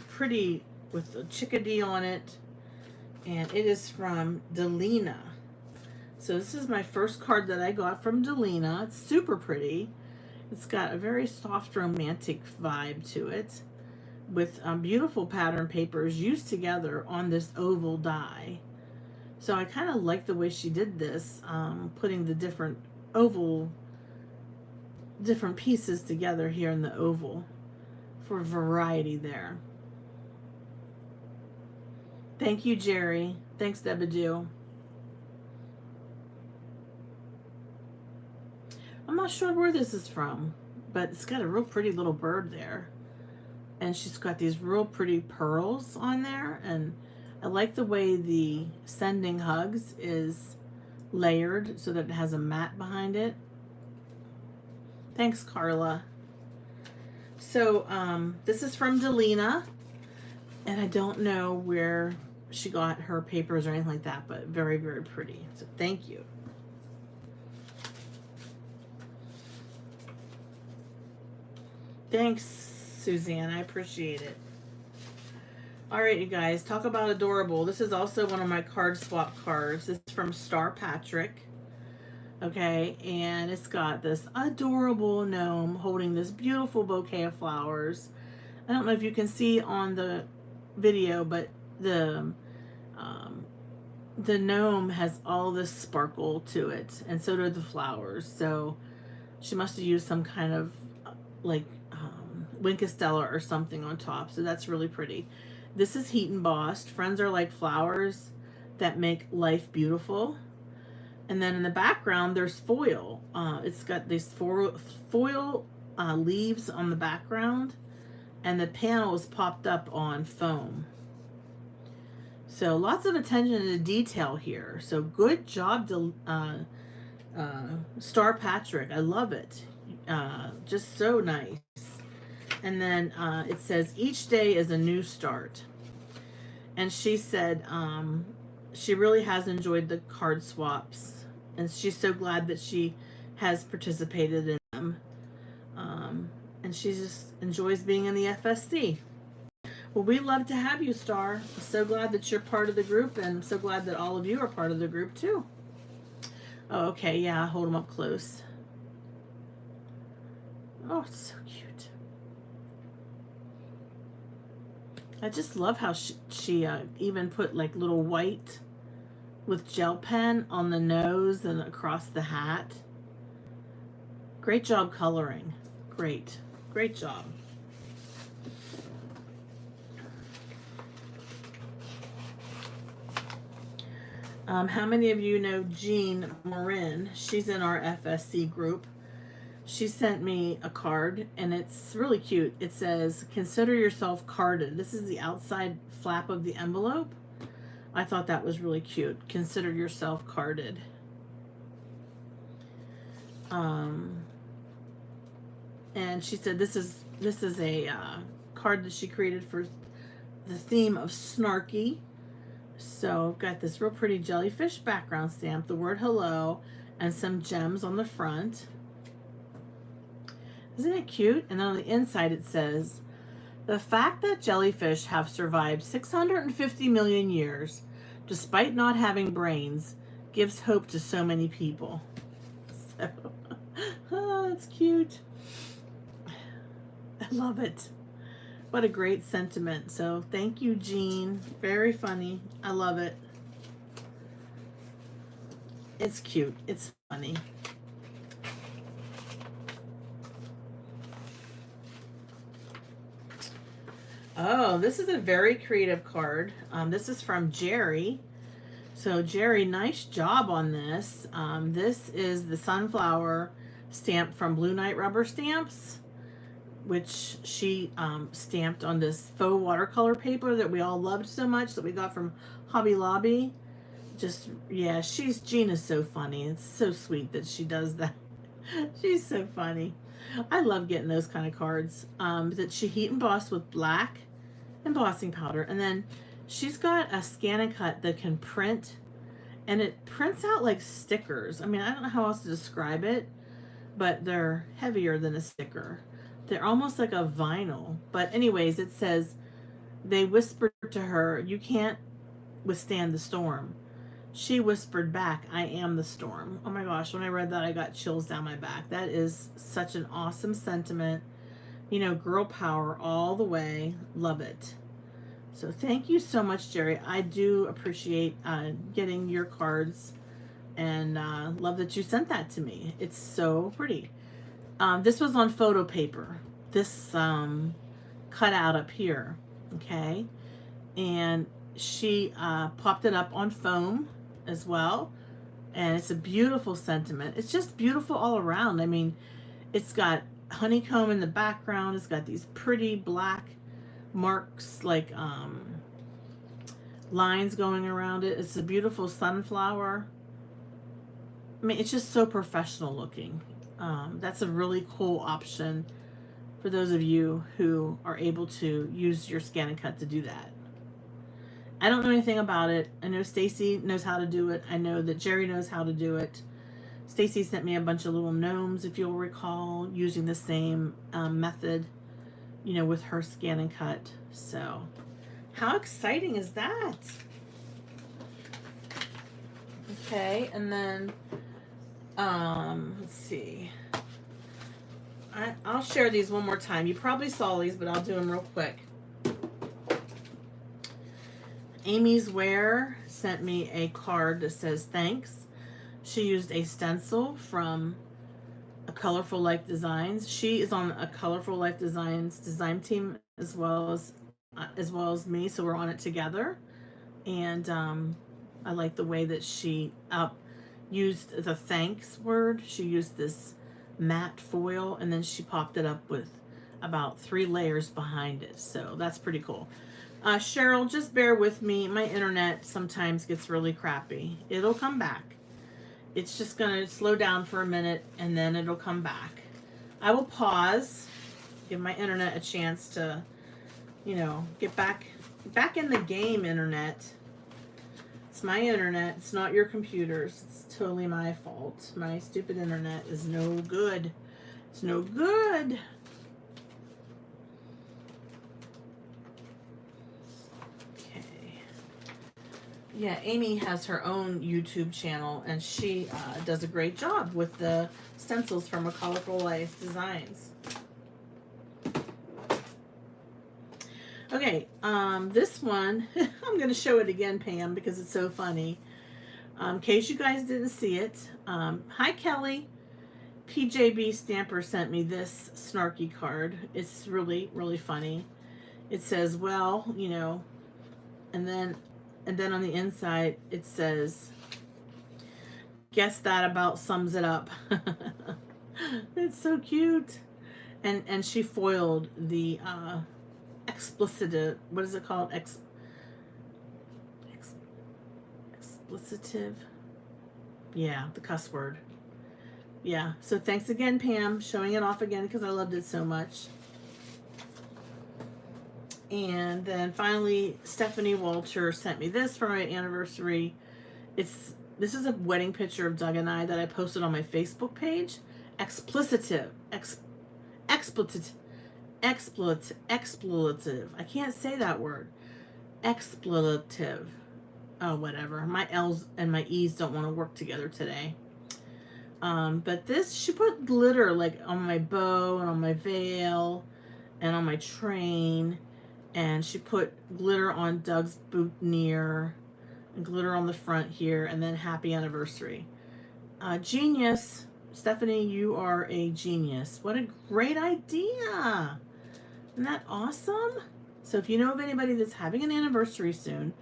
pretty, with a chickadee on it. And it is from Delina. So this is my first card that I got from Delina. It's super pretty. It's got a very soft romantic vibe to it, with beautiful pattern papers used together on this oval die. So I kind of like the way she did this, putting the different pieces together here in the oval for variety there. Thank you, Jerry. Thanks, Debadoo. I'm not sure where this is from, but it's got a real pretty little bird there. And she's got these real pretty pearls on there. And I like the way the sending hugs is layered so that it has a mat behind it. Thanks, Carla. So this is from Delina. And I don't know where she got her papers or anything like that, but very, very pretty. So thank you. Thanks, Suzanne. I appreciate it. All right, you guys, talk about adorable. This is also one of my card swap cards. This is from Star Patrick. Okay, and it's got this adorable gnome holding this beautiful bouquet of flowers. I don't know if you can see on the video, but the gnome has all this sparkle to it, and so do the flowers. So she must have used some kind of like Winkestella or something on top. So that's really pretty. This is heat embossed. Friends are like flowers that make life beautiful. And then in the background, there's foil. It's got these foil leaves on the background, and the panel is popped up on foam. So lots of attention to detail here. So good job, Star Patrick. I love it. Just so nice. And then it says, each day is a new start. And she said she really has enjoyed the card swaps. And she's so glad that she has participated in them. And she just enjoys being in the FSC. Well, we love to have you, Star. So glad that you're part of the group, and so glad that all of you are part of the group, too. Oh, okay, yeah, hold them up close. Oh, it's so cute. I just love how she even put like little white with gel pen on the nose and across the hat. Great job coloring. Great. Great job. How many of you know Jean Marin? She's in our FSC group. She sent me a card, and it's really cute. It says, consider yourself carded. This is the outside flap of the envelope. I thought that was really cute. Consider yourself carded. And she said this is a card that she created for the theme of snarky. So I've got this real pretty jellyfish background stamp, the word hello, and some gems on the front. Isn't it cute? And then on the inside it says, the fact that jellyfish have survived 650 million years, despite not having brains, gives hope to so many people. So, oh, that's cute. I love it. What a great sentiment. So thank you, Jean. Very funny. I love it. It's cute. It's funny. Oh, this is a very creative card. This is from Jerry. So Jerry, nice job on this. This is the sunflower stamp from Blue Night Rubber Stamps, which she stamped on this faux watercolor paper that we all loved so much, that we got from Hobby Lobby. Just, yeah, Jean is so funny. It's so sweet that she does that. She's so funny. I love getting those kind of cards that she heat embossed with black embossing powder. And then she's got a scan and cut that can print, and it prints out like stickers. I mean, I don't know how else to describe it, but they're heavier than a sticker. They're almost like a vinyl. But anyways, it says, they whispered to her, you can't withstand the storm. She whispered back, I am the storm. Oh my gosh, when I read that, I got chills down my back. That is such an awesome sentiment. You know, girl power all the way. Love it. So thank you so much, Jerry. I do appreciate getting your cards, and love that you sent that to me. It's so pretty. This was on photo paper. This cutout up here, okay? And she popped it up on foam as well. And it's a beautiful sentiment. It's just beautiful all around. I mean, it's got honeycomb in the background. It's got these pretty black marks, like lines going around it. It's a beautiful sunflower. I mean, it's just so professional looking. That's a really cool option for those of you who are able to use your scan and cut to do that. I don't know anything about it. I know Stacy knows how to do it. I know that Jerry knows how to do it. Stacy sent me a bunch of little gnomes, if you'll recall, using the same method, you know, with her scan and cut. So how exciting is that? Okay, and then let's see. I'll share these one more time. You probably saw these, but I'll do them real quick. Amy's Wear sent me a card that says thanks. She used a stencil from a Colorful Life Designs. She is on a Colorful Life Designs design team as well as me, so we're on it together. And I like the way that she used the thanks word. She used this matte foil, and then she popped it up with about 3 layers behind it. So that's pretty cool. Cheryl, just bear with me. My internet sometimes gets really crappy. It'll come back. it's just going to slow down for a minute and then it'll come back. I will pause, give my internet a chance to, you know, get back in the game, internet. It's my internet. It's not your computer's. It's totally my fault. My stupid internet is no good. It's no good. Okay. Yeah, Amy has her own YouTube channel, and she does a great job with the stencils from A Colorful Life Designs. Okay, this one, I'm going to show it again, Pam, because it's so funny. In case you guys didn't see it, hi, Kelly. PJB Stamper sent me this snarky card. It's really, really funny. It says, well, you know, and then on the inside, it says, guess that about sums it up. It's so cute. And she foiled the explicitive, what is it called? Explicitive? Yeah, the cuss word. Yeah, so thanks again, Pam, showing it off again because I loved it so much. And then finally, Stephanie Walter sent me this for my anniversary. This is a wedding picture of Doug and I that I posted on my Facebook page. Expletive. I can't say that word. Expletive. Oh, whatever. My L's and my E's don't want to work together today. But this, she put glitter like on my bow and on my veil and on my train. And she put glitter on Doug's boutonniere and glitter on the front here, and then happy anniversary. Genius. Stephanie, you are a genius. What a great idea. Isn't that awesome? So if you know of anybody that's having an anniversary soon,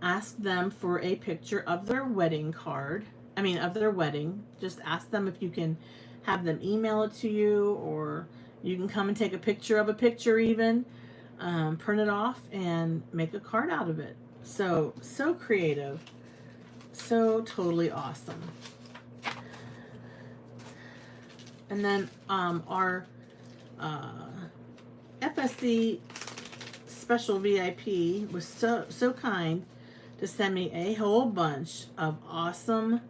ask them for a picture of their wedding card. I mean, of their wedding. Just ask them if you can have them email it to you, or you can come and take a picture of a picture even. Print it off and make a card out of it. So creative. So totally awesome. And then our FSC special VIP was so kind to send me a whole bunch of awesome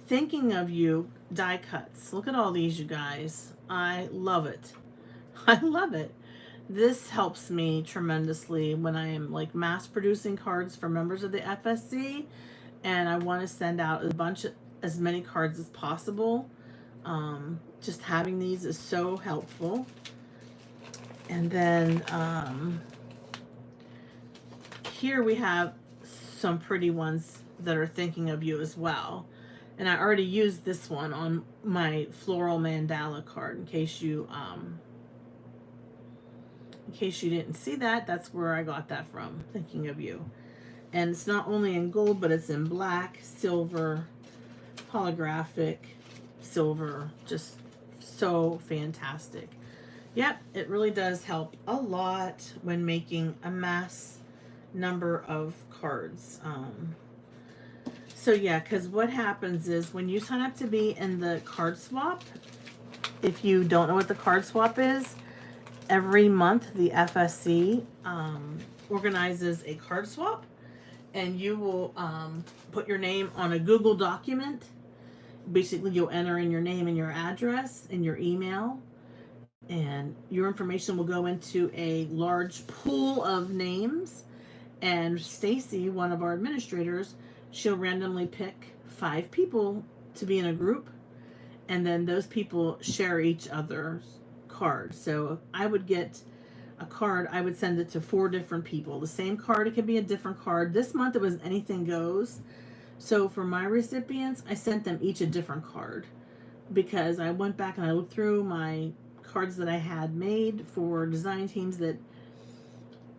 thinking of you die cuts. Look at all these, you guys. I love it. I love it. This helps me tremendously when I am like mass producing cards for members of the FSC, and I want to send out as many cards as possible. Just having these is so helpful. And then here we have some pretty ones that are thinking of you as well. And I already used this one on my floral mandala card in case you didn't see that. That's where I got that from, thinking of you. And it's not only in gold, but it's in black, silver, holographic, silver, just so fantastic. Yep, it really does help a lot when making a mass number of cards. So yeah, because what happens is when you sign up to be in the card swap, if you don't know what the card swap is, every month the FSC organizes a card swap, and you will put your name on a Google document. Basically, you'll enter in your name and your address and your email, and your information will go into a large pool of names. And Stacy, one of our administrators, she'll randomly pick 5 people to be in a group, and then those people share each other's cards. So I would get a card, I would send it to 4 different people. The same card, it could be a different card. This month it was anything goes. So for my recipients, I sent them each a different card, because I went back and I looked through my cards that I had made for design teams. That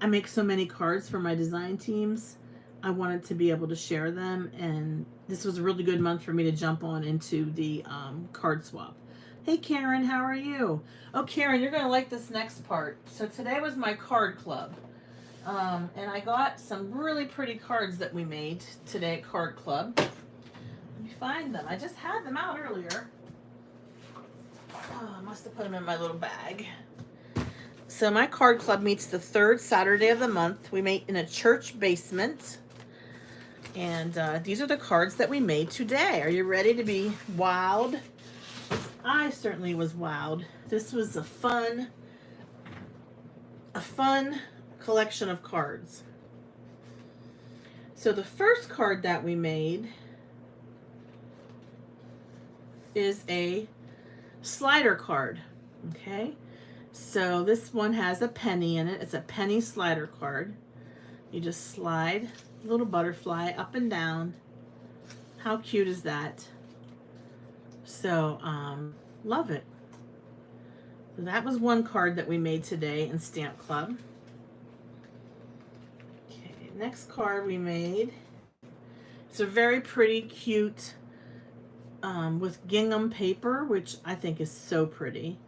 I make so many cards for my design teams, I wanted to be able to share them, and this was a really good month for me to jump on into the card swap. Hey Karen, how are you? Oh Karen, you're gonna like this next part. So today was my card club, and I got some really pretty cards that we made today at Card Club. me find them. I just had them out earlier. Oh, I must have put them in my little bag. So my card club meets the third Saturday of the month. We meet in a church basement. And these are the cards that we made today. Are you ready to be wowed? I certainly was wowed. This was a fun collection of cards. So the first card that we made is a slider card. Okay, so this one has a penny in it. It's a penny slider card. You just slide a little butterfly up and down. How cute is that? So love it. So that was one card that we made today in Stamp Club. Okay, next card we made. It's a very pretty, cute, with gingham paper, which I think is so pretty.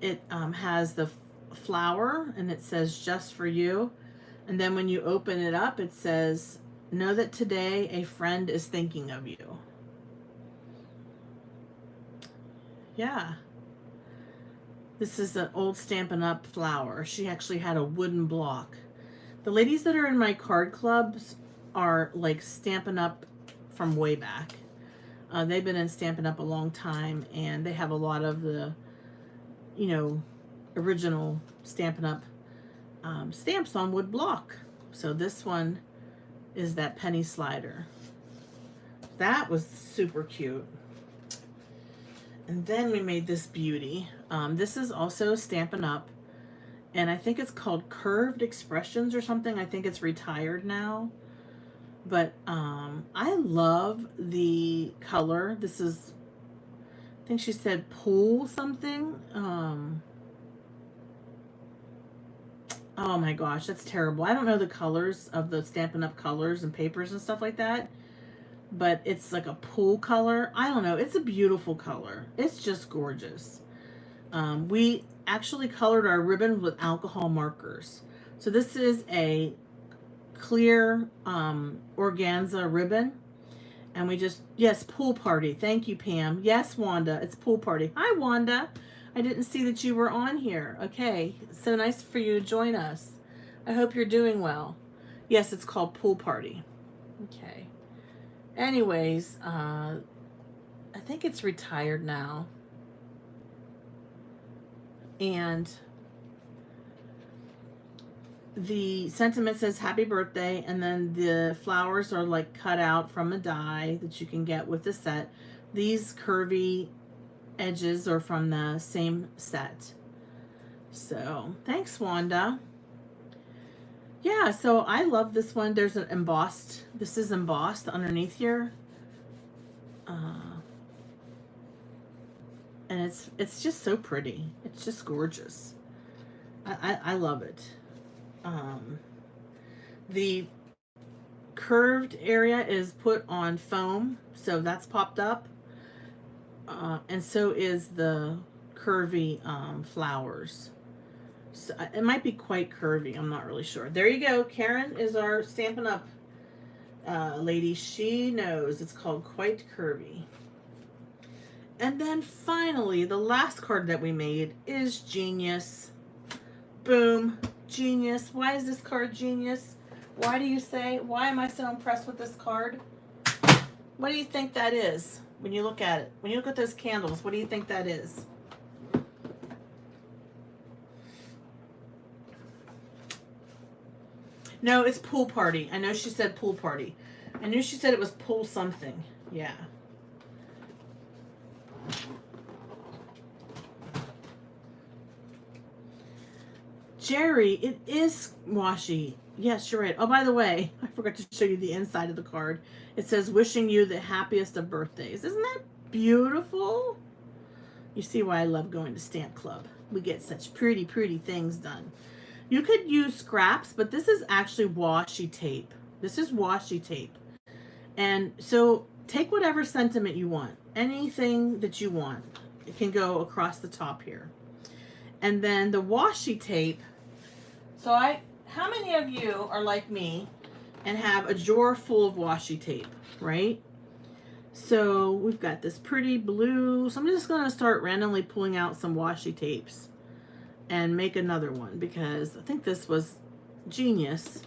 It has the flower, and it says "Just for you." And then when you open it up, it says, "Know that today a friend is thinking of you." Yeah. This is an old Stampin' Up! Flower. She actually had a wooden block. The ladies that are in my card clubs are like Stampin' Up! From way back. They've been in Stampin' Up! A long time, and they have a lot of the, you know, original Stampin' Up! Stamps on wood block. So this one is that penny slider. That was super cute. And then we made this beauty. This is also Stampin' Up! And I think it's called Curved Expressions or something. I think it's retired now. But I love the color. This is, I think she said pool something. Oh my gosh, that's terrible. I don't know the colors of the Stampin' Up! Colors and papers and stuff like that. But it's like a pool color. I don't know. It's a beautiful color. It's just gorgeous. We actually colored our ribbon with alcohol markers. So this is a clear organza ribbon. And we just, yes, pool party. Thank you, Pam. Yes, Wanda, it's pool party. Hi, Wanda. I didn't see that you were on here. Okay, so nice for you to join us. I hope you're doing well. Yes, it's called pool party. Okay. Anyways, I think it's retired now. And the sentiment says happy birthday, and then the flowers are like cut out from a die that you can get with the set. These curvy edges are from the same set. So thanks, Wanda. Yeah, so I love this one. There's an embossed, this is embossed underneath here. And it's just so pretty. It's just gorgeous. I love it. The curved area is put on foam, so that's popped up. And so is the curvy flowers. So it might be quite curvy. I'm not really sure. There you go. Karen is our Stampin' Up! Lady. She knows it's called Quite Curvy. And then finally, the last card that we made is Genius. Boom. Genius. Why is this card genius? Why do you say? Why am I so impressed with this card? What do you think that is when you look at it? When you look at those candles, what do you think that is? No, it's pool party. I know she said pool party. I knew she said it was pool something. Yeah. Jerry, it is washi. Yes, you're right. Oh, by the way, I forgot to show you the inside of the card. It says, wishing you the happiest of birthdays. Isn't that beautiful? You see why I love going to Stamp Club. We get such pretty, pretty things done. You could use scraps, but this is actually washi tape. This is washi tape. And so take whatever sentiment you want. Anything that you want. It can go across the top here. And then the washi tape. So how many of you are like me and have a drawer full of washi tape, right? So we've got this pretty blue. So I'm just going to start randomly pulling out some washi tapes and make another one because I think this was genius.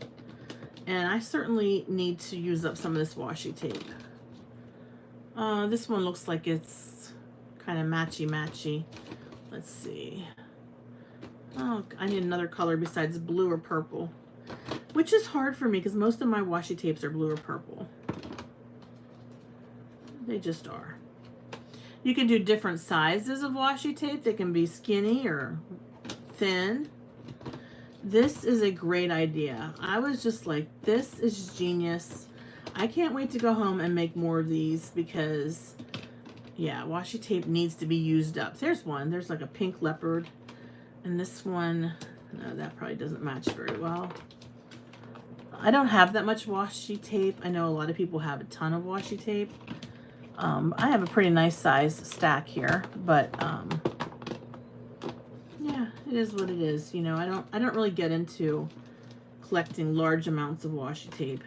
And I certainly need to use up some of this washi tape. This one looks like it's kind of matchy-matchy. Let's see. Oh, I need another color besides blue or purple, which is hard for me because most of my washi tapes are blue or purple. They just are. You can do different sizes of washi tape. They can be skinny or thin. This is a great idea. I was just like, this is genius. I can't wait to go home and make more of these because, yeah, washi tape needs to be used up. There's one. There's like a pink leopard. And this one, no, that probably doesn't match very well. I don't have that much washi tape. I know a lot of people have a ton of washi tape. I have a pretty nice size stack here, but yeah, it is what it is. You know, I don't really get into collecting large amounts of washi tape.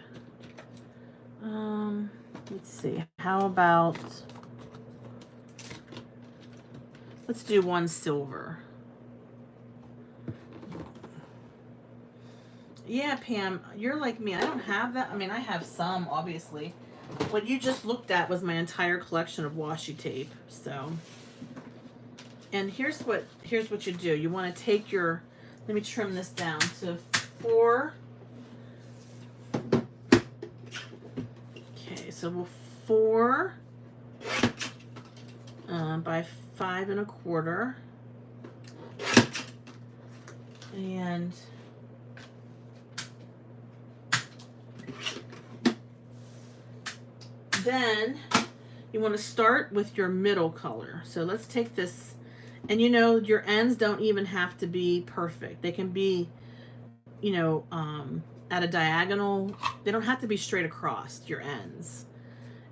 Let's see. How about, let's do one silver. Yeah, Pam, you're like me. I don't have that. I mean, I have some, obviously. What you just looked at was my entire collection of washi tape. So, and here's what you do. You want to take your, let me trim this down to 4. Okay, so we'll 4 by 5 1/4, and then you want to start with your middle color. So let's take this, and you know, your ends don't even have to be perfect. They can be, you know, at a diagonal. They don't have to be straight across your ends.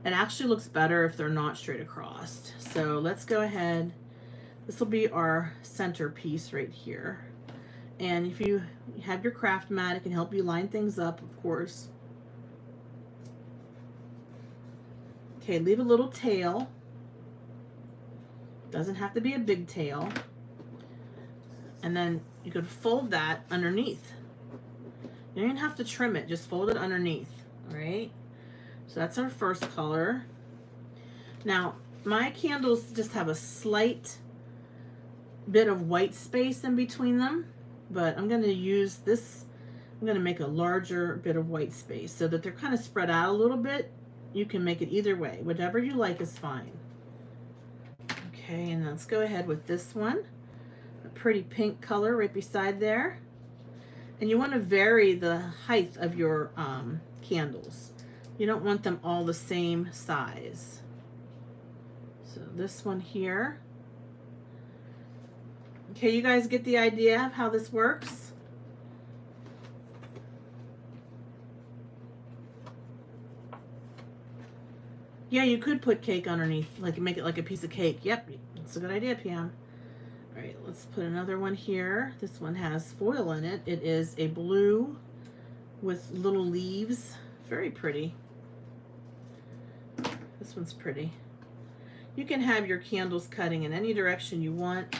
It actually looks better if they're not straight across. So let's go ahead. This will be our centerpiece right here. And if you have your craft mat, it can help you line things up, of course. Okay, leave a little tail. Doesn't have to be a big tail. And then you could fold that underneath. You don't even have to trim it, just fold it underneath. All right. So that's our first color. Now, my candles just have a slight bit of white space in between them, but I'm going to use this. I'm going to make a larger bit of white space so that they're kind of spread out a little bit. You can make it either way. Whatever you like is fine. Okay, and let's go ahead with this one. A pretty pink color right beside there. And you want to vary the height of your candles. You don't want them all the same size. So this one here. Okay, you guys get the idea of how this works? Yeah, you could put cake underneath, like make it like a piece of cake. Yep, that's a good idea, Pam. All right, let's put another one here. This one has foil in it. It is a blue with little leaves. Very pretty. This one's pretty. You can have your candles cutting in any direction you want.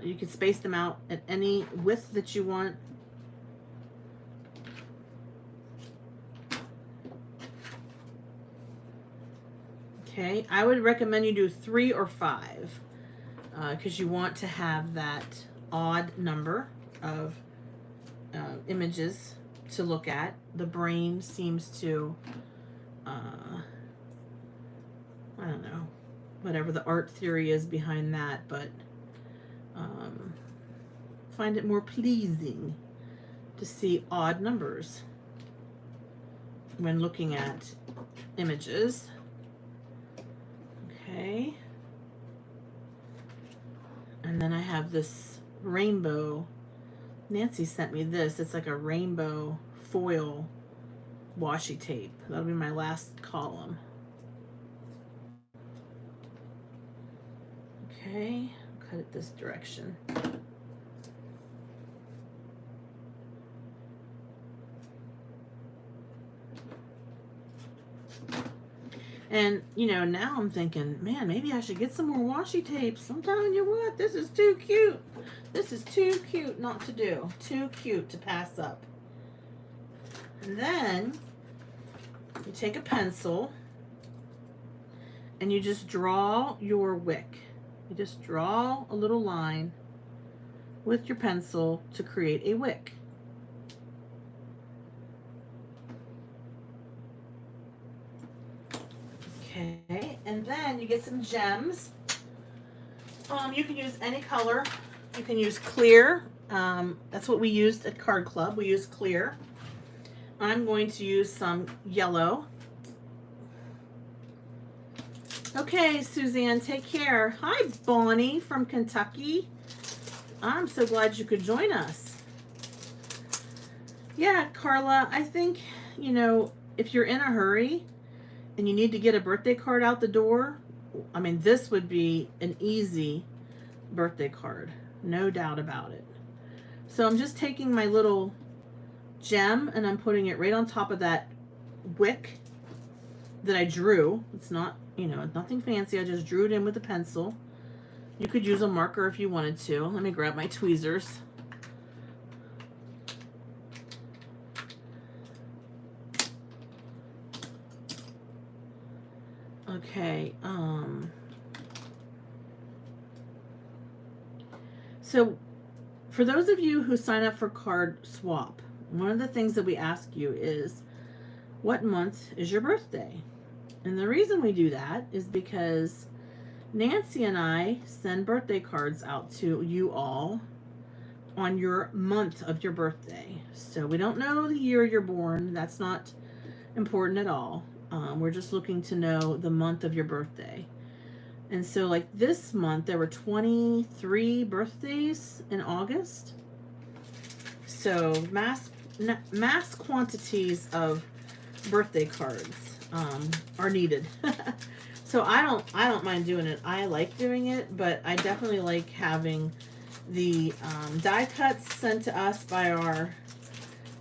You can space them out at any width that you want. Okay, I would recommend you do 3 or 5 because you want to have that odd number of images to look at. The brain seems to, I don't know, whatever the art theory is behind that, but find it more pleasing to see odd numbers when looking at images. Okay. And then I have this rainbow. Nancy sent me this. It's like a rainbow foil washi tape. That'll be my last column. Okay, cut it this direction. And, you know, now I'm thinking, man, maybe I should get some more washi tapes. I'm telling you what, this is too cute. This is too cute not to do. Too cute to pass up. And then you take a pencil and you just draw your wick. You just draw a little line with your pencil to create a wick. Okay, and then you get some gems. You can use any color. You can use clear. That's what we used at Card Club. We used clear. I'm going to use some yellow. Okay, Suzanne, take care. Hi, Bonnie from Kentucky. I'm so glad you could join us. Yeah, Carla, I think, you know, if you're in a hurry and you need to get a birthday card out the door, I mean, this would be an easy birthday card. No doubt about it. So I'm just taking my little gem and I'm putting it right on top of that wick that I drew. It's not, you know, nothing fancy. I just drew it in with a pencil. You could use a marker if you wanted to. Let me grab my tweezers. Okay, so for those of you who sign up for Card Swap, one of the things that we ask you is, what month is your birthday? And the reason we do that is because Nancy and I send birthday cards out to you all on your month of your birthday. So we don't know the year you're born. That's not important at all. We're just looking to know the month of your birthday. And so like this month, there were 23 birthdays in August. So mass quantities of birthday cards are needed. So I don't mind doing it. I like doing it, but I definitely like having the die cuts sent to us by our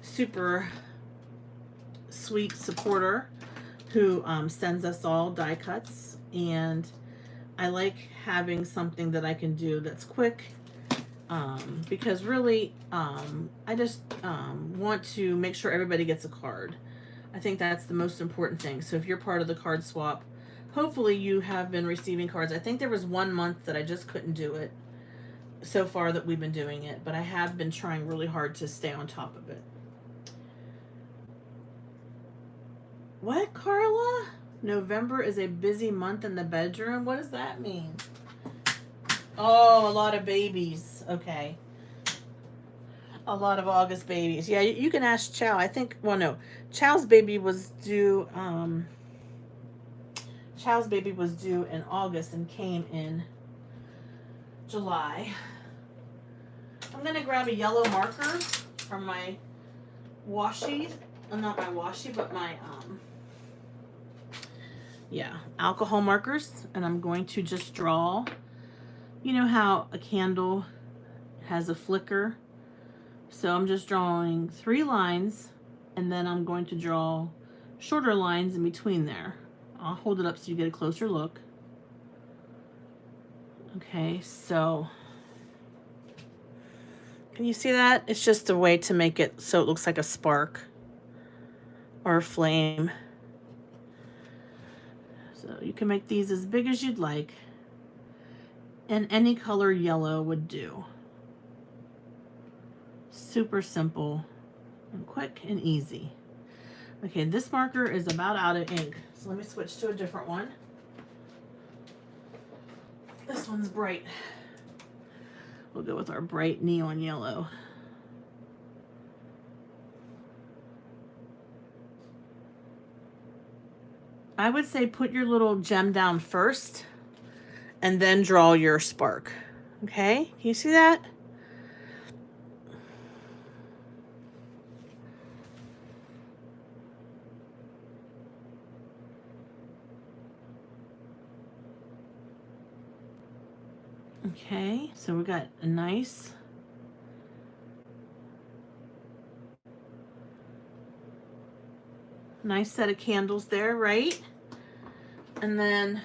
super sweet supporter who sends us all die cuts, and I like having something that I can do that's quick, because really I just want to make sure everybody gets a card. I think that's the most important thing. So if you're part of the Card Swap, hopefully you have been receiving cards. I think there was 1 month that I just couldn't do it so far that we've been doing it, but I have been trying really hard to stay on top of it. What, Carla? November is a busy month in the bedroom? What does that mean? Oh, a lot of babies. Okay. A lot of August babies. Yeah, you can ask Chow. I think, well, no. Chow's baby was due, Chow's baby was due in August and came in July. I'm going to grab a yellow marker from my washi. Not my washi, but my, alcohol markers. And I'm going to just draw, you know how a candle has a flicker? So I'm just drawing 3 lines, and then I'm going to draw shorter lines in between there. I'll hold it up so you get a closer look. Okay, so can you see that? It's just a way to make it so it looks like a spark or a flame. So you can make these as big as you'd like, and any color yellow would do. Super simple and quick and easy. Okay, this marker is about out of ink, so let me switch to a different one. This one's bright. We'll go with our bright neon yellow. I would say put your little gem down first and then draw your spark. Okay, can you see that? Okay, so we got a nice set of candles there, right? And then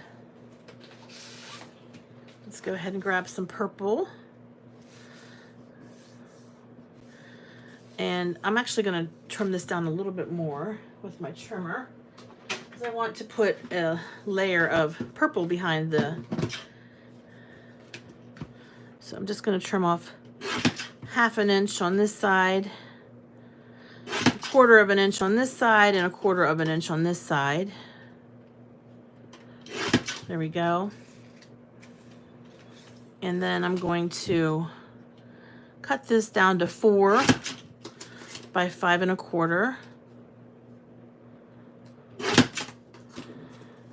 let's go ahead and grab some purple. And I'm actually going to trim this down a little bit more with my trimmer, because I want to put a layer of purple behind the... So I'm just going to trim off 1/2 inch on this side, 1/4 inch on this side, and 1/4 inch on this side. There we go. And then I'm going to cut this down to 4 by 5 1/4.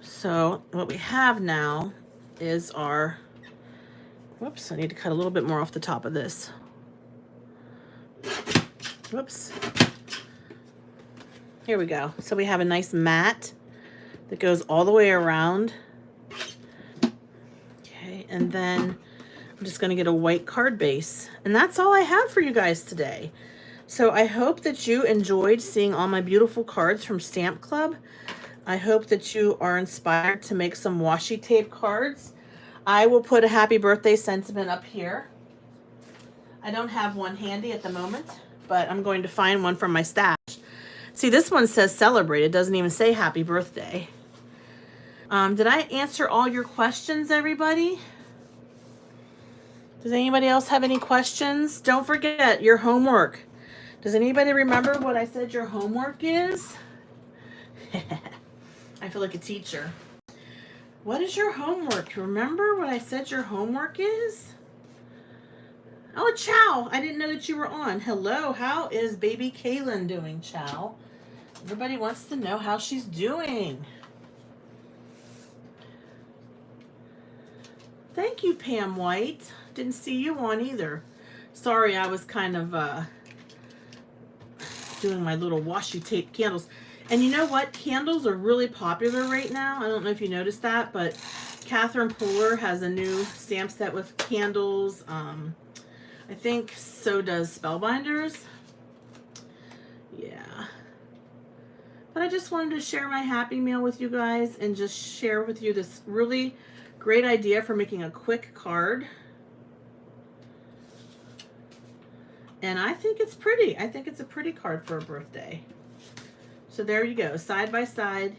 So what we have now is our, whoops, I need to cut a little bit more off the top of this. Whoops. Here we go. So we have a nice mat that goes all the way around. Okay, and then I'm just going to get a white card base. And that's all I have for you guys today. So I hope that you enjoyed seeing all my beautiful cards from Stamp Club. I hope that you are inspired to make some washi tape cards. I will put a happy birthday sentiment up here. I don't have one handy at the moment, but I'm going to find one from my stash. See, this one says celebrate. It doesn't even say happy birthday. Did I answer all your questions, everybody? Does anybody else have any questions? Don't forget your homework. Does anybody remember what I said your homework is? I feel like a teacher. What is your homework? Remember what I said your homework is? Oh, Chow, I didn't know that you were on. Hello, how is baby Kaylin doing, Chow? Everybody wants to know how she's doing. Thank you, Pam White. Didn't see you on either. Sorry, I was kind of doing my little washi tape candles. And you know what? Candles are really popular right now. I don't know if you noticed that, but Catherine Puller has a new stamp set with candles. I think so does Spellbinders. Yeah. But I just wanted to share my happy meal with you guys and just share with you this really great idea for making a quick card. And I think it's pretty. I think it's a pretty card for a birthday. So there you go, side by side.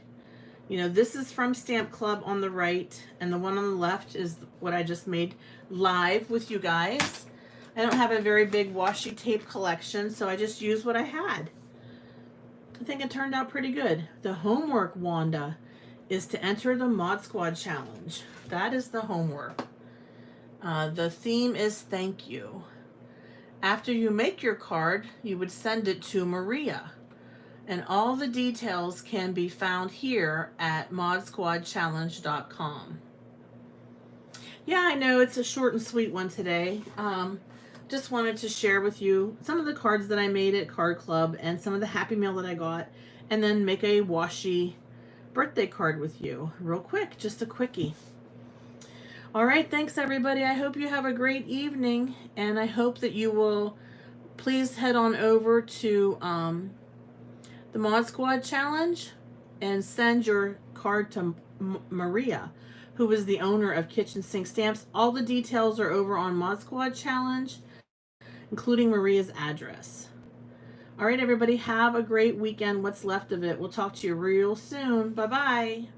You know, this is from Stamp Club on the right, and the one on the left is what I just made live with you guys. I don't have a very big washi tape collection, so I just used what I had. I think it turned out pretty good. The homework, Wanda, is to enter the Mod Squad Challenge. That is the homework. The theme is thank you. After you make your card, you would send it to Maria. And all the details can be found here at modsquadchallenge.com. Yeah, I know it's a short and sweet one today. Just wanted to share with you some of the cards that I made at Card Club and some of the Happy Mail that I got, and then make a washi birthday card with you real quick, just a quickie. All right, thanks everybody. I hope you have a great evening, and I hope that you will please head on over to the Mod Squad Challenge and send your card to Maria, who is the owner of Kitchen Sink Stamps. All the details are over on Mod Squad Challenge, including Maria's address. All right, everybody, have a great weekend, what's left of it. We'll talk to you real soon. Bye-bye.